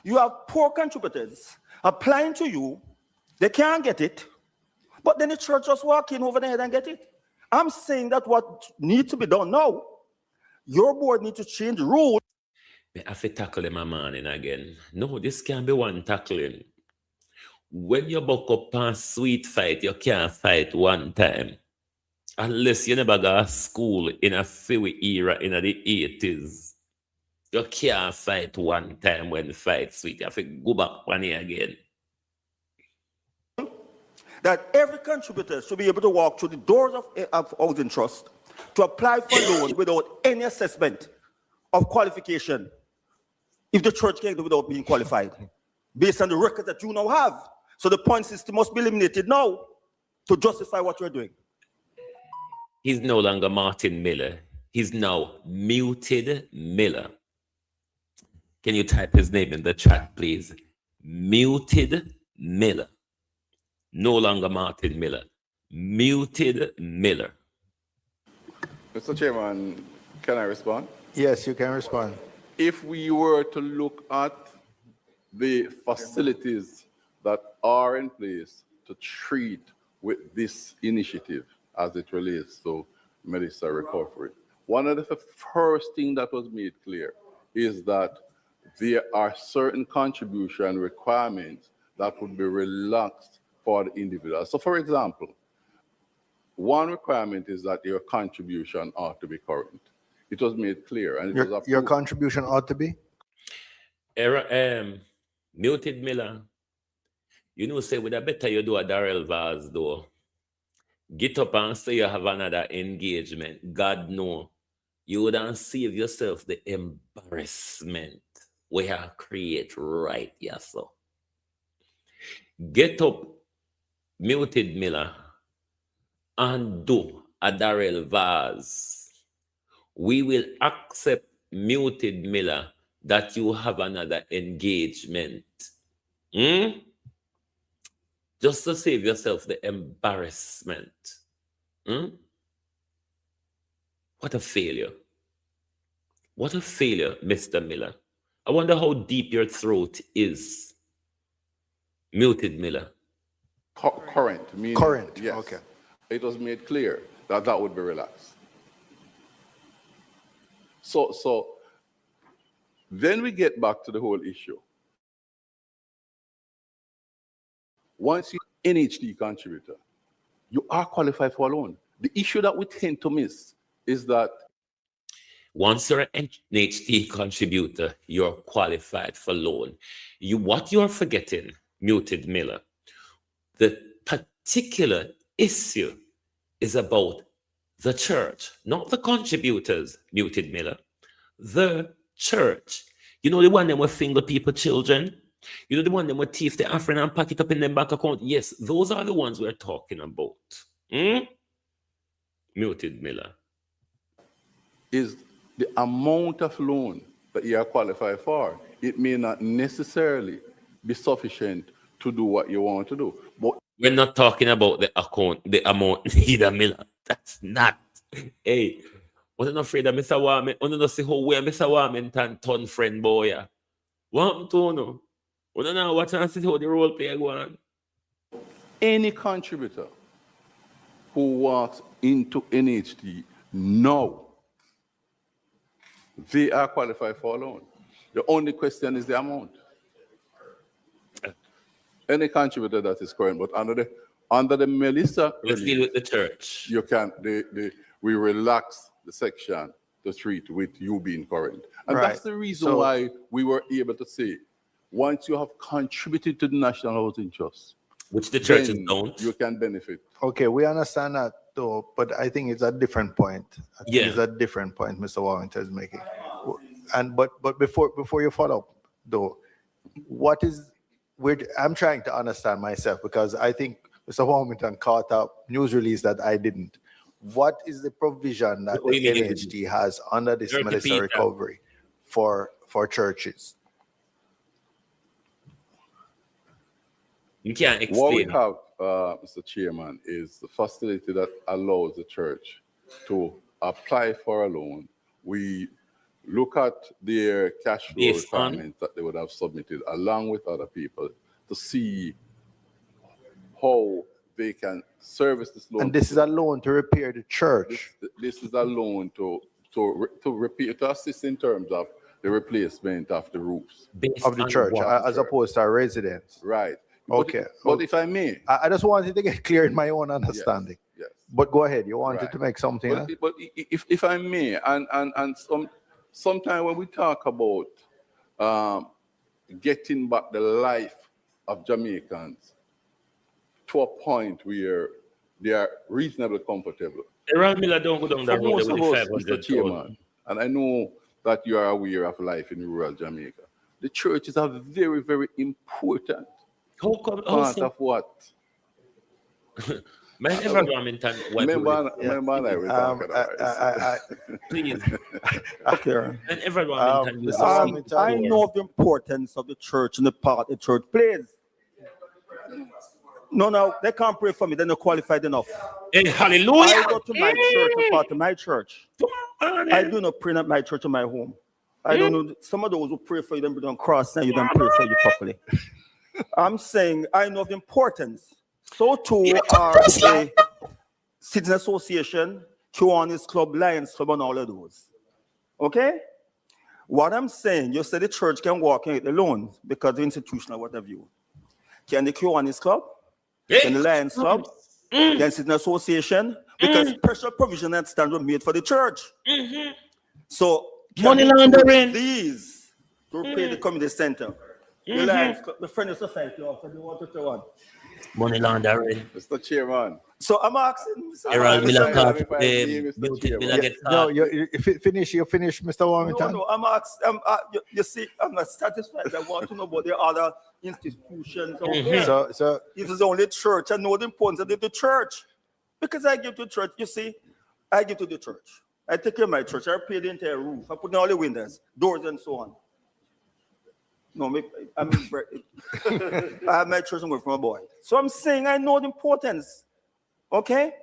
you have poor contributors applying to you, they can't get it, but then the church just walk in over there and get it. I'm saying that what needs to be done now, your board needs to change the rules. I have to tackle him a morning again. No, this can't be one tackling. When you buck up and sweet fight, you can't fight one time. Unless you never got to school in a few era in the 80s. You can't fight one time when fight sweet. You have to go back one year again. That every contributor should be able to walk through the doors of Housing Trust to apply for loan without any assessment of qualification if the church can do without being qualified, based on the record that you now have. So the point system must be eliminated now to justify what you're doing. He's no longer Martin Miller. He's now Muted Miller. Can you type his name in the chat, please? Muted Miller. No longer Martin Miller. Muted Miller. Mr. Chairman, can I respond? Yes, you can respond. If we were to look at the facilities that are in place to treat with this initiative as it relates to Melissa recovery, one of the first things that was made clear is that there are certain contribution requirements that would be relaxed for the individual. So for example, one requirement is that your contribution ought to be current. It was made clear, and it was your contribution ought to be? Muted Miller, you know, say with a better you do a Darrell Vaz though. Get up and say you have another engagement. God know. You wouldn't save yourself the embarrassment we have create right here, so. Get up, Muted Miller, and do a Darrell Vaz. We will accept, Muted Miller, that you have another engagement. Just to save yourself the embarrassment. What a failure. What a failure, Mr. Miller. I wonder how deep your throat is. Muted Miller. Current, meaning, current, yes. Okay. It was made clear that that would be relaxed. So then we get back to the whole issue. Once you're an NHD contributor, you are qualified for a loan. The issue that we tend to miss is that once you're an NHD contributor, you're qualified for loan. What you're forgetting, Muted Miller, the particular issue is about the church, not the contributors, Muted Miller. The church. You know the one that will finger people children? You know the one that will thief the offering and pack it up in their bank account? Yes, those are the ones we're talking about. Muted Miller. is the amount of loan that you are qualified for. It may not necessarily be sufficient to do what you want to do. But we're not talking about the amount neither, Miller. That's not. Hey, wasn't afraid of Mr. Warmington. I don't see how where Mr. Warmington turn friend boy. What happened to you? I don't know what and see how the role play go on. Any contributor who walks into NHD now, they are qualified for a loan. The only question is the amount. Any contributor that is current, but under the Melissa let's deal with the church. You can we relax the section to treat with you being current. And right. That's the reason why we were able to say, once you have contributed to the National Housing Trust, which the churches don't, you can benefit. Okay, we understand that though, but I think it's a different point. It's a different point Mr. Warmington is making. And but before you follow up though, what is I'm trying to understand myself because I think Mr. Warmington caught a news release that I didn't. What is the provision that the NHT has under this Melissa recovery for churches? You can't explain. What we have, Mr. Chairman, is the facility that allows the church to apply for a loan. We look at their cash flow requirements that they would have submitted along with other people to see how they can service this loan. And this is a loan to repair the church. This is a loan to repair, to assist in terms of the replacement of the roofs of the church, as opposed to a residence. Right. Okay. But if I may, I just wanted to get clear in my own understanding. Yes. But go ahead. You wanted to make something. But if I may, and sometimes when we talk about getting back the life of Jamaicans to a point where they are reasonably comfortable. Everald Miller don't go down that road with the 500 Chairman, and I know that you are aware of life in rural Jamaica. The churches are very, very important part of what? Man, Everald Warmington. Remember, please. Okay. And Everald Warmington. I know of the importance of the church and the part of the church. Please. No, they can't pray for me. They're not qualified enough. Hey, hallelujah. I go to my church, a part of my church. I do not pray at my church or my home. I don't know. Some of those who pray for you, then don't cross and you don't pray for you properly. I'm saying I know of the importance. So too are the Citizen Association, Kiwanis Club, Lions Club, and all of those. Okay? What I'm saying, you said the church can walk in the loans because the institutional whatever you. Can the Kiwanis Club? Can the Lions Club? Can Citizen Association? Because special provision and stand were made for the church. So money laundering. These to pay the community center. The Lions Club, the Friendly Society also they want to throw on. Money laundering. Mr. Chairman. So I'm asking. Everald Miller No, you finish, Mr. Warmington. No, I'm asking. You see, I'm not satisfied. I want to know about the other institutions. So this is the only church. I know the importance of the church. Because I give to the church, you see, I give to the church. I take care of my church. I repair the entire roof. I put in all the windows, doors, and so on. No, I have my church and work for my boy. So I'm saying I know the importance. Okay?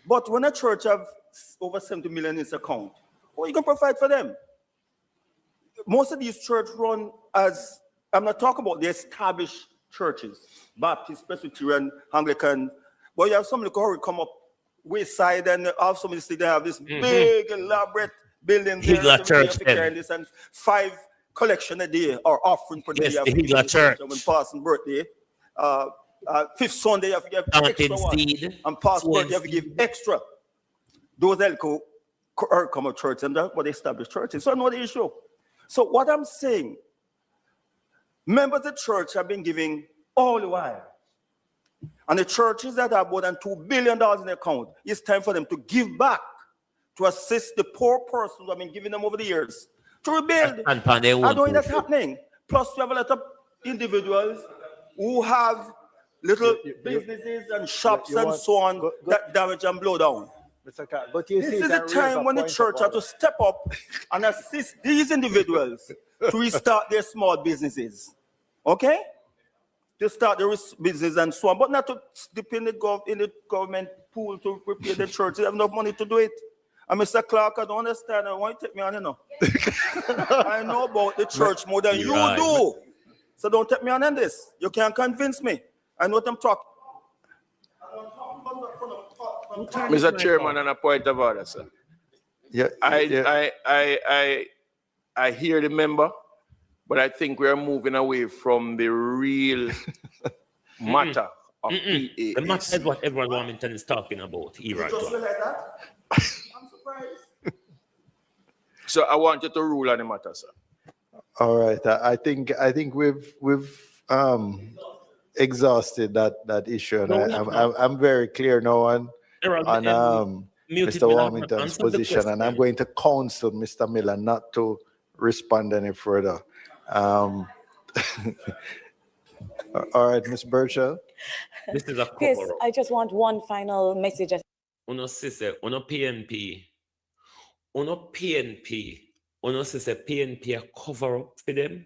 But when a church have over 70 million in its account, well, you can provide for them. Most of these churches run as, I'm not talking about the established churches, Baptist, Presbyterian, Anglican, but you have some who come up wayside and have somebody say they have this big, elaborate building there. Church, and 5 collection a day or offering per day. Yes, the church. When passing birthday, 5th Sunday you have to give extra one. And past birthday you have to give extra. Those elko come of church and that's what they established churches. So I know the issue. So what I'm saying, members of the church have been giving all the while. And the churches that have more than $2 billion in their account, it's time for them to give back to assist the poor persons who have been giving them over the years to rebuild. I don't think that's happening. Plus, you have a lot of individuals who have little businesses and shops and so on that damage and blow down. But you this is the time when the church has to step up and assist these individuals to restart their small businesses. Okay? To start their business and so on, but not to depend in the government pool to repair the church. They have enough money to do it. And Mr. Clark, I don't understand. Why you take me on, you know? I know about the church more than you do. So don't take me on this. You can't convince me. I know what I'm talking. Mr. Chairman, on a point of order, sir. Yeah. I hear the member, but I think we are moving away from the real matter of PAAC. The matter is what Everald Warmington is talking about. I'm surprised. So I want you to rule on the matter, sir. All right. I think we've exhausted that issue, and I'm very clear now on Mr. Warmington's position, and I'm going to counsel Mr. Miller not to respond any further. All right, Ms. Birchall. This is a Yes, cover up. I just want one final message. Uno sister, uno PNP, uno sister PNP a cover up for them.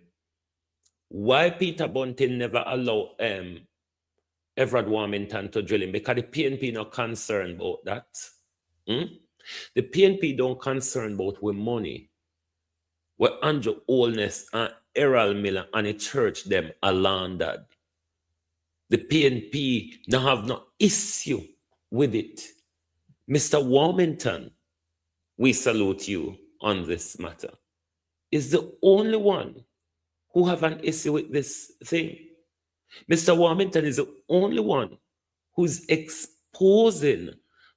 Why Peter Bunting never allow Everald Warmington to drill him? Because the PNP not concerned about that. The PNP don't concern about with money. Where Andrew Holness and Errol Miller and the church them are laundered. The PNP don't have no issue with it. Mr. Warmington, we salute you on this matter. Is the only one who have an issue with this thing. Mr. Warmington is the only one who's exposing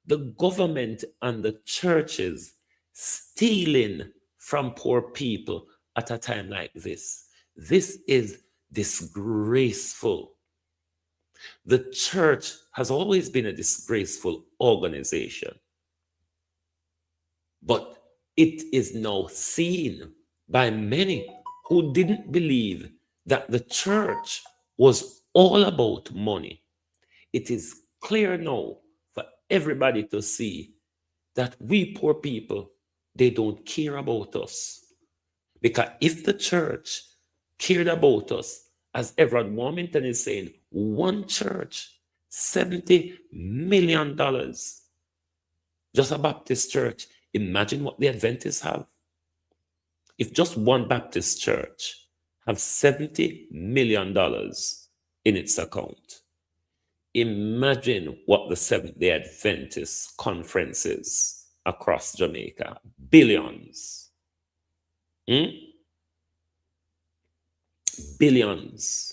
the government and the churches stealing from poor people at a time like this. This is disgraceful. The church has always been a disgraceful organization, but it is now seen by many who didn't believe that the church was all about money. It is clear now for everybody to see that we poor people, they don't care about us. Because if the church cared about us, as Everald Warmington is saying, one church, $70 million. Just a Baptist church. Imagine what the Adventists have. If just one Baptist church have $70 million in its account, imagine what the Seventh-day Adventist conference is across Jamaica. Billions. Billions.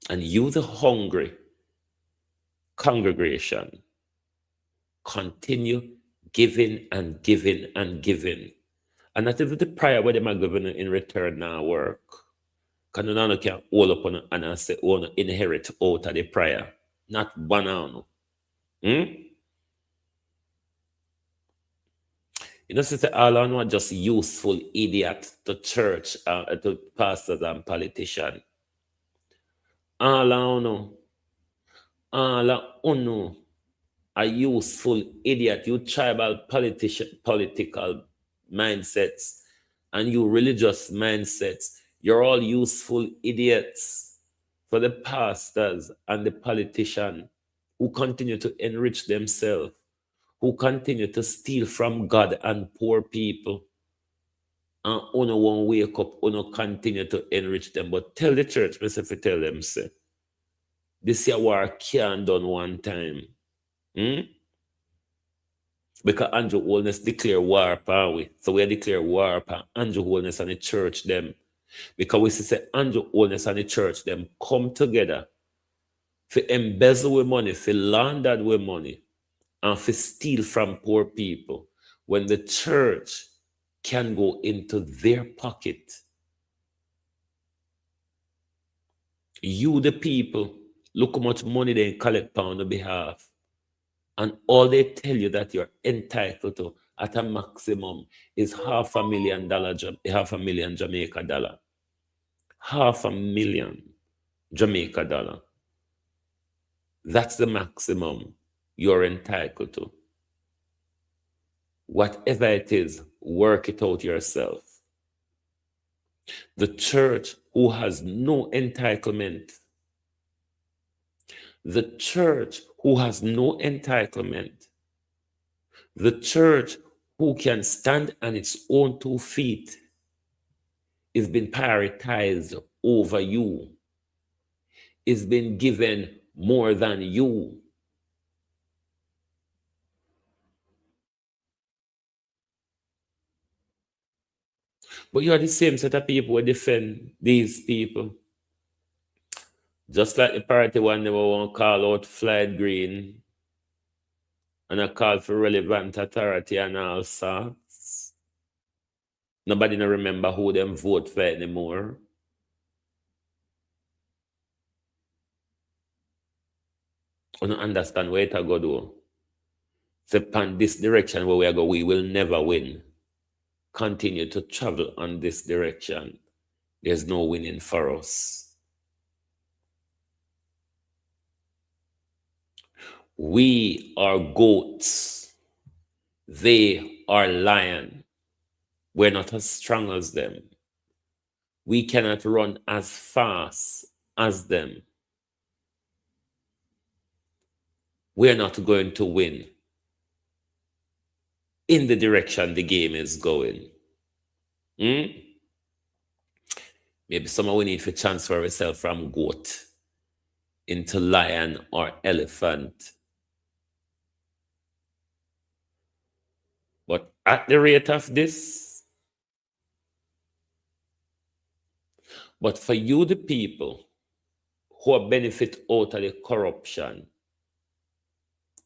And you, the hungry congregation, continue giving and giving and giving. And that is the prayer where they are giving in return now work. Because none of can hold up on and say, oh, no, inherit out of the prayer. Not one on. You know, sister, all I know are just useful idiots to church, to pastors and politicians. All I know, a useful idiot, you tribal political mindsets and you religious mindsets, you're all useful idiots for the pastors and the politicians who continue to enrich themselves, who continue to steal from God and poor people. And uno won't wake up, uno continue to enrich them. But tell the church, myself, tell them, say, this here war can't done one time. Because Andrew Holness declare war upon we. So we declare war upon Andrew Holness and the church them. Because we say Andrew Holness and the church them come together for embezzle with money, for launder with money, and for steal from poor people. When the church can go into their pocket. You, the people, look how much money they collect on the behalf. And all they tell you that you're entitled to at a maximum is $500,000 Jamaica dollar. $500,000 Jamaica dollar. That's the maximum you're entitled to. Whatever it is, work it out yourself. The church who has no entitlement, the church who has no entitlement, the church who can stand on its own 2 feet is being prioritized over you, is being given more than you. But you are the same set of people who defend these people. Just like the party one never want to call out Floyd Green and a call for relevant authority and all sorts. Nobody no remember who them vote for anymore. I don't understand where it go do. So upon this direction where we go, we will never win. Continue to travel on this direction. There's no winning for us. We are goats. They are lion. We're not as strong as them. We cannot run as fast as them. We're not going to win in the direction the game is going. Maybe some we need to transfer ourselves from goat into lion or elephant. But at the rate of this, but for you, the people who benefit out of the corruption,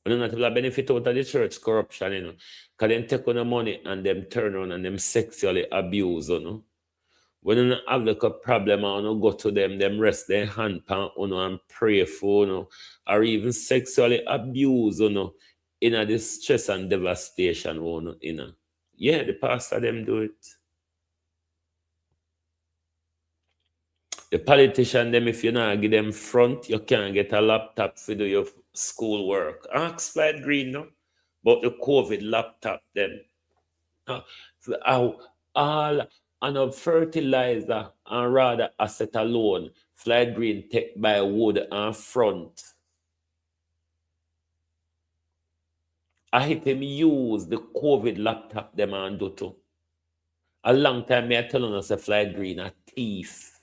and not will benefit out of the church corruption, you know, because them take on the money and them turn on and them sexually abuse, you know. When you have like a problem, you go to them rest their hand pan, you know, and pray for, you know, or even sexually abuse, you know, in a distress and devastation, you know. Yeah, the pastor them do it. The politician them, if you not give them front, you can't get a laptop to do your school work. Ask Flight Green, no? But the COVID laptop them. All and of fertilizer and rather asset alone, Flight Green take by wood and front. I hit him use the COVID laptop them and do too. A long time me I telling us a Flight Green a thief.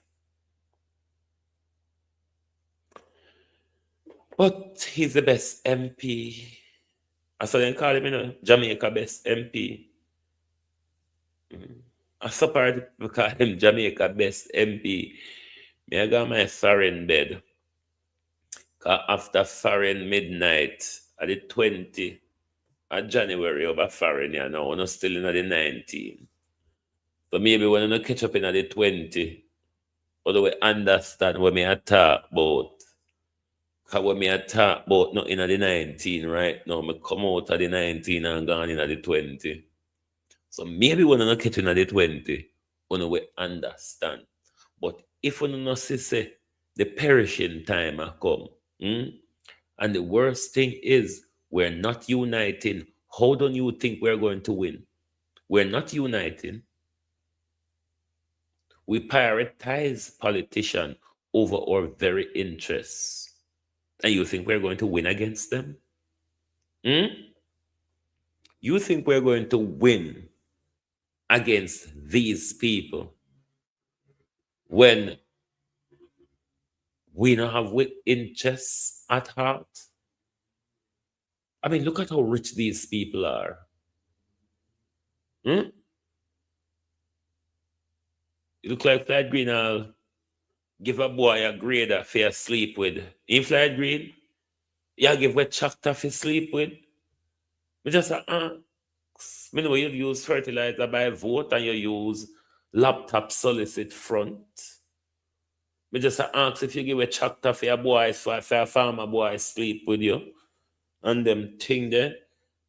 But he's the best MP. I saw them call him, you know, Jamaica best MP. I separate people call him Jamaica best MP. Me I got my foreign bed. After foreign midnight at the 20 of January over foreign, you know, we're still in the 19. So maybe when you catch up in the 20, although we understand what me I talk about. Because when me I talk about not in the 19 right now, me come out of the 19 and gone in the 20. So maybe when you catch in the 20, when we understand. But if we not say the perishing time has come, and the worst thing is we're not uniting, how do you think we're going to win? We're not uniting. We prioritize politicians over our very interests. And you think we're going to win against them? You think we're going to win against these people when we don't have interests at heart? I mean, look at how rich these people are. You look like Flight Green, I'll give a boy a grader for sleep with. In Flight Green, you give a tractor for sleep with. Me just me know you use fertilizer by vote and you use laptop solicit front. Me just ask if you give a tractor for your boys, for a farmer boy sleep with you. And them thing there.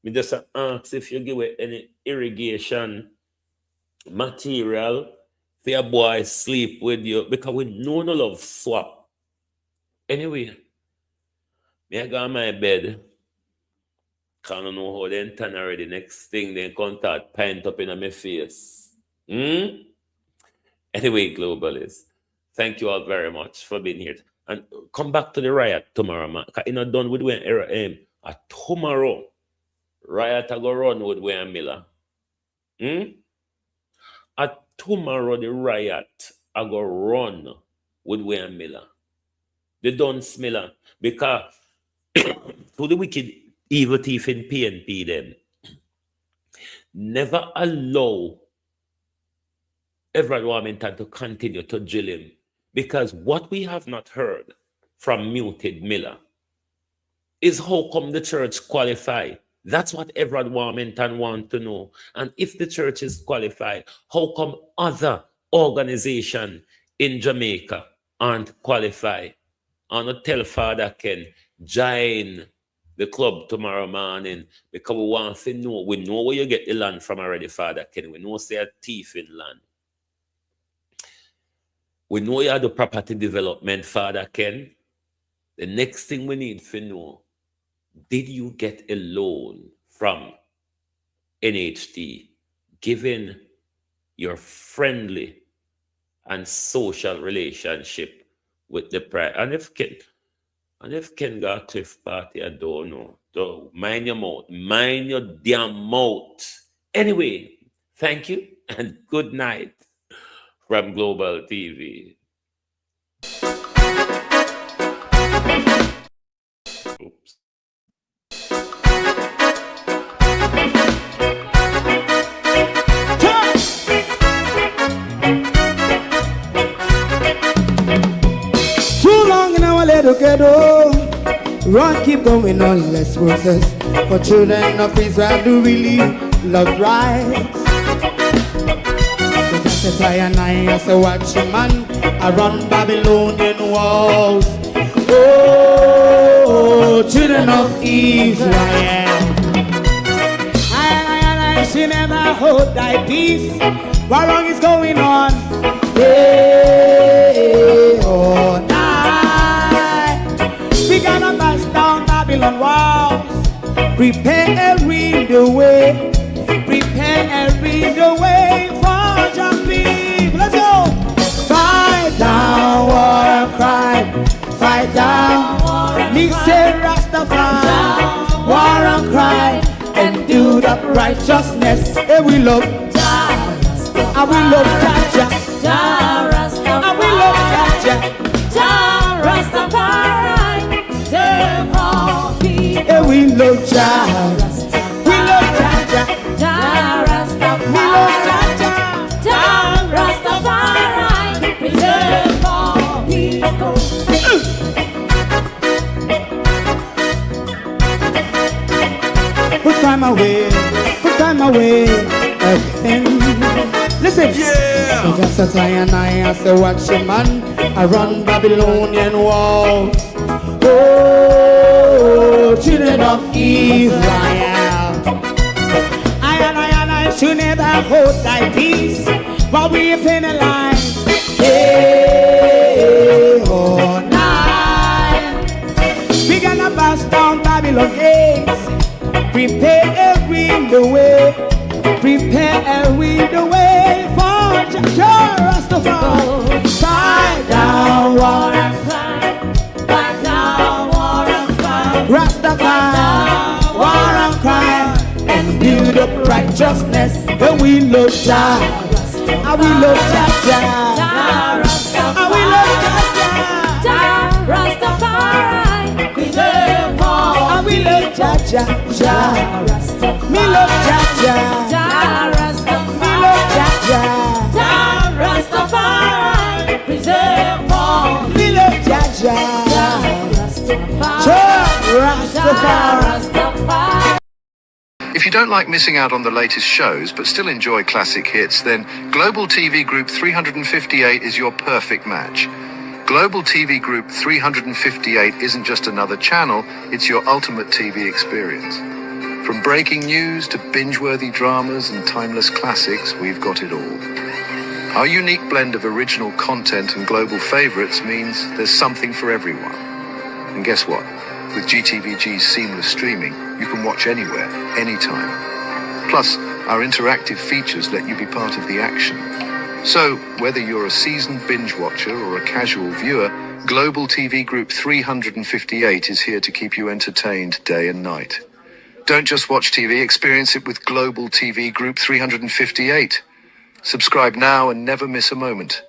Me just ask if you give any irrigation material for your boy sleep with you. Because we know no love swap. Anyway, me I go on my bed. Can't know how they turn already. Next thing they contact pint up in my face. Anyway, globalists, thank you all very much for being here. And come back to the riot tomorrow, man. You're not done with when era aim. Tomorrow, riot I go run with Wayne Miller. Tomorrow, the riot I go run with Wayne Miller. The Dunce Miller. Because to the wicked evil thief in PNP them, never allow Everald Warmington to continue to drill him. Because what we have not heard from muted Miller is how come the church qualify. That's what Everald Warmington want to know. And if the church is qualified, how come other organizations in Jamaica aren't qualified? And not tell Father Ken, join the club tomorrow morning because we want to know. We know where you get the land from already, Father Ken. We know say a thief in land. We know you have the property development, Father Ken. The next thing we need to know, did you get a loan from NHT given your friendly and social relationship with the price? And if Ken got Cliff Party, I don't know. So mind your mouth. Mind your damn mouth. Anyway, thank you and good night from Global TV. Oops. Too long in our little ghetto, road keep going on less roses. For children of Israel do really love rights. So that's why I say watch a man, I run Babylonian walls. Oh, children of Israel, I should never hold thy peace. What wrong is going on? Day or night, we gonna bust down Babylon walls. Prepare every the way, prepare every the way for jumping. Let's go. Fight down, war and cry. Fight down, me say Rastafari. War and cry and do that righteousness. And we love Jah, and we love Jah. Jah Rastafari, and we love Jah. Jah Rastafari, save all people. And we love Jah, we love Jah. Jah Rastafari, we love Jah. Jah Rastafari, preserve all people. Put time away again. Listen, yeah. Just as I and I say watch a man, I run Babylonian walls. Oh, children of Israel, I should never hold thy peace while we penalize. Day or night, we gonna bust down Babylon gates. Prepare every the way, prepare every the way for Jah Rastafari. Fight down, war and cry, fight down, war and cry. Rastafari, war and cry, and build up righteousness. And we love Jah, and we love Jah, and we love Jah, Jah Rastafari, preserve all, and we love Jah, Jah Rastafari, me love Jah, Jah Rastafari, me love Jah, Jah Rastafari, preserve all, me love Jah Rastafari, Jah Rastafari. If you don't like missing out on the latest shows but still enjoy classic hits, then Global TV Group 358 is your perfect match. Global TV Group 358 isn't just another channel, it's your ultimate TV experience. From breaking news to binge-worthy dramas and timeless classics, we've got it all. Our unique blend of original content and global favorites means there's something for everyone. And guess what? With GTVG's seamless streaming, you can watch anywhere, anytime. Plus, our interactive features let you be part of the action. So, whether you're a seasoned binge watcher or a casual viewer, Global TV Group 358 is here to keep you entertained day and night. Don't just watch TV, experience it with Global TV Group 358. Subscribe now and never miss a moment.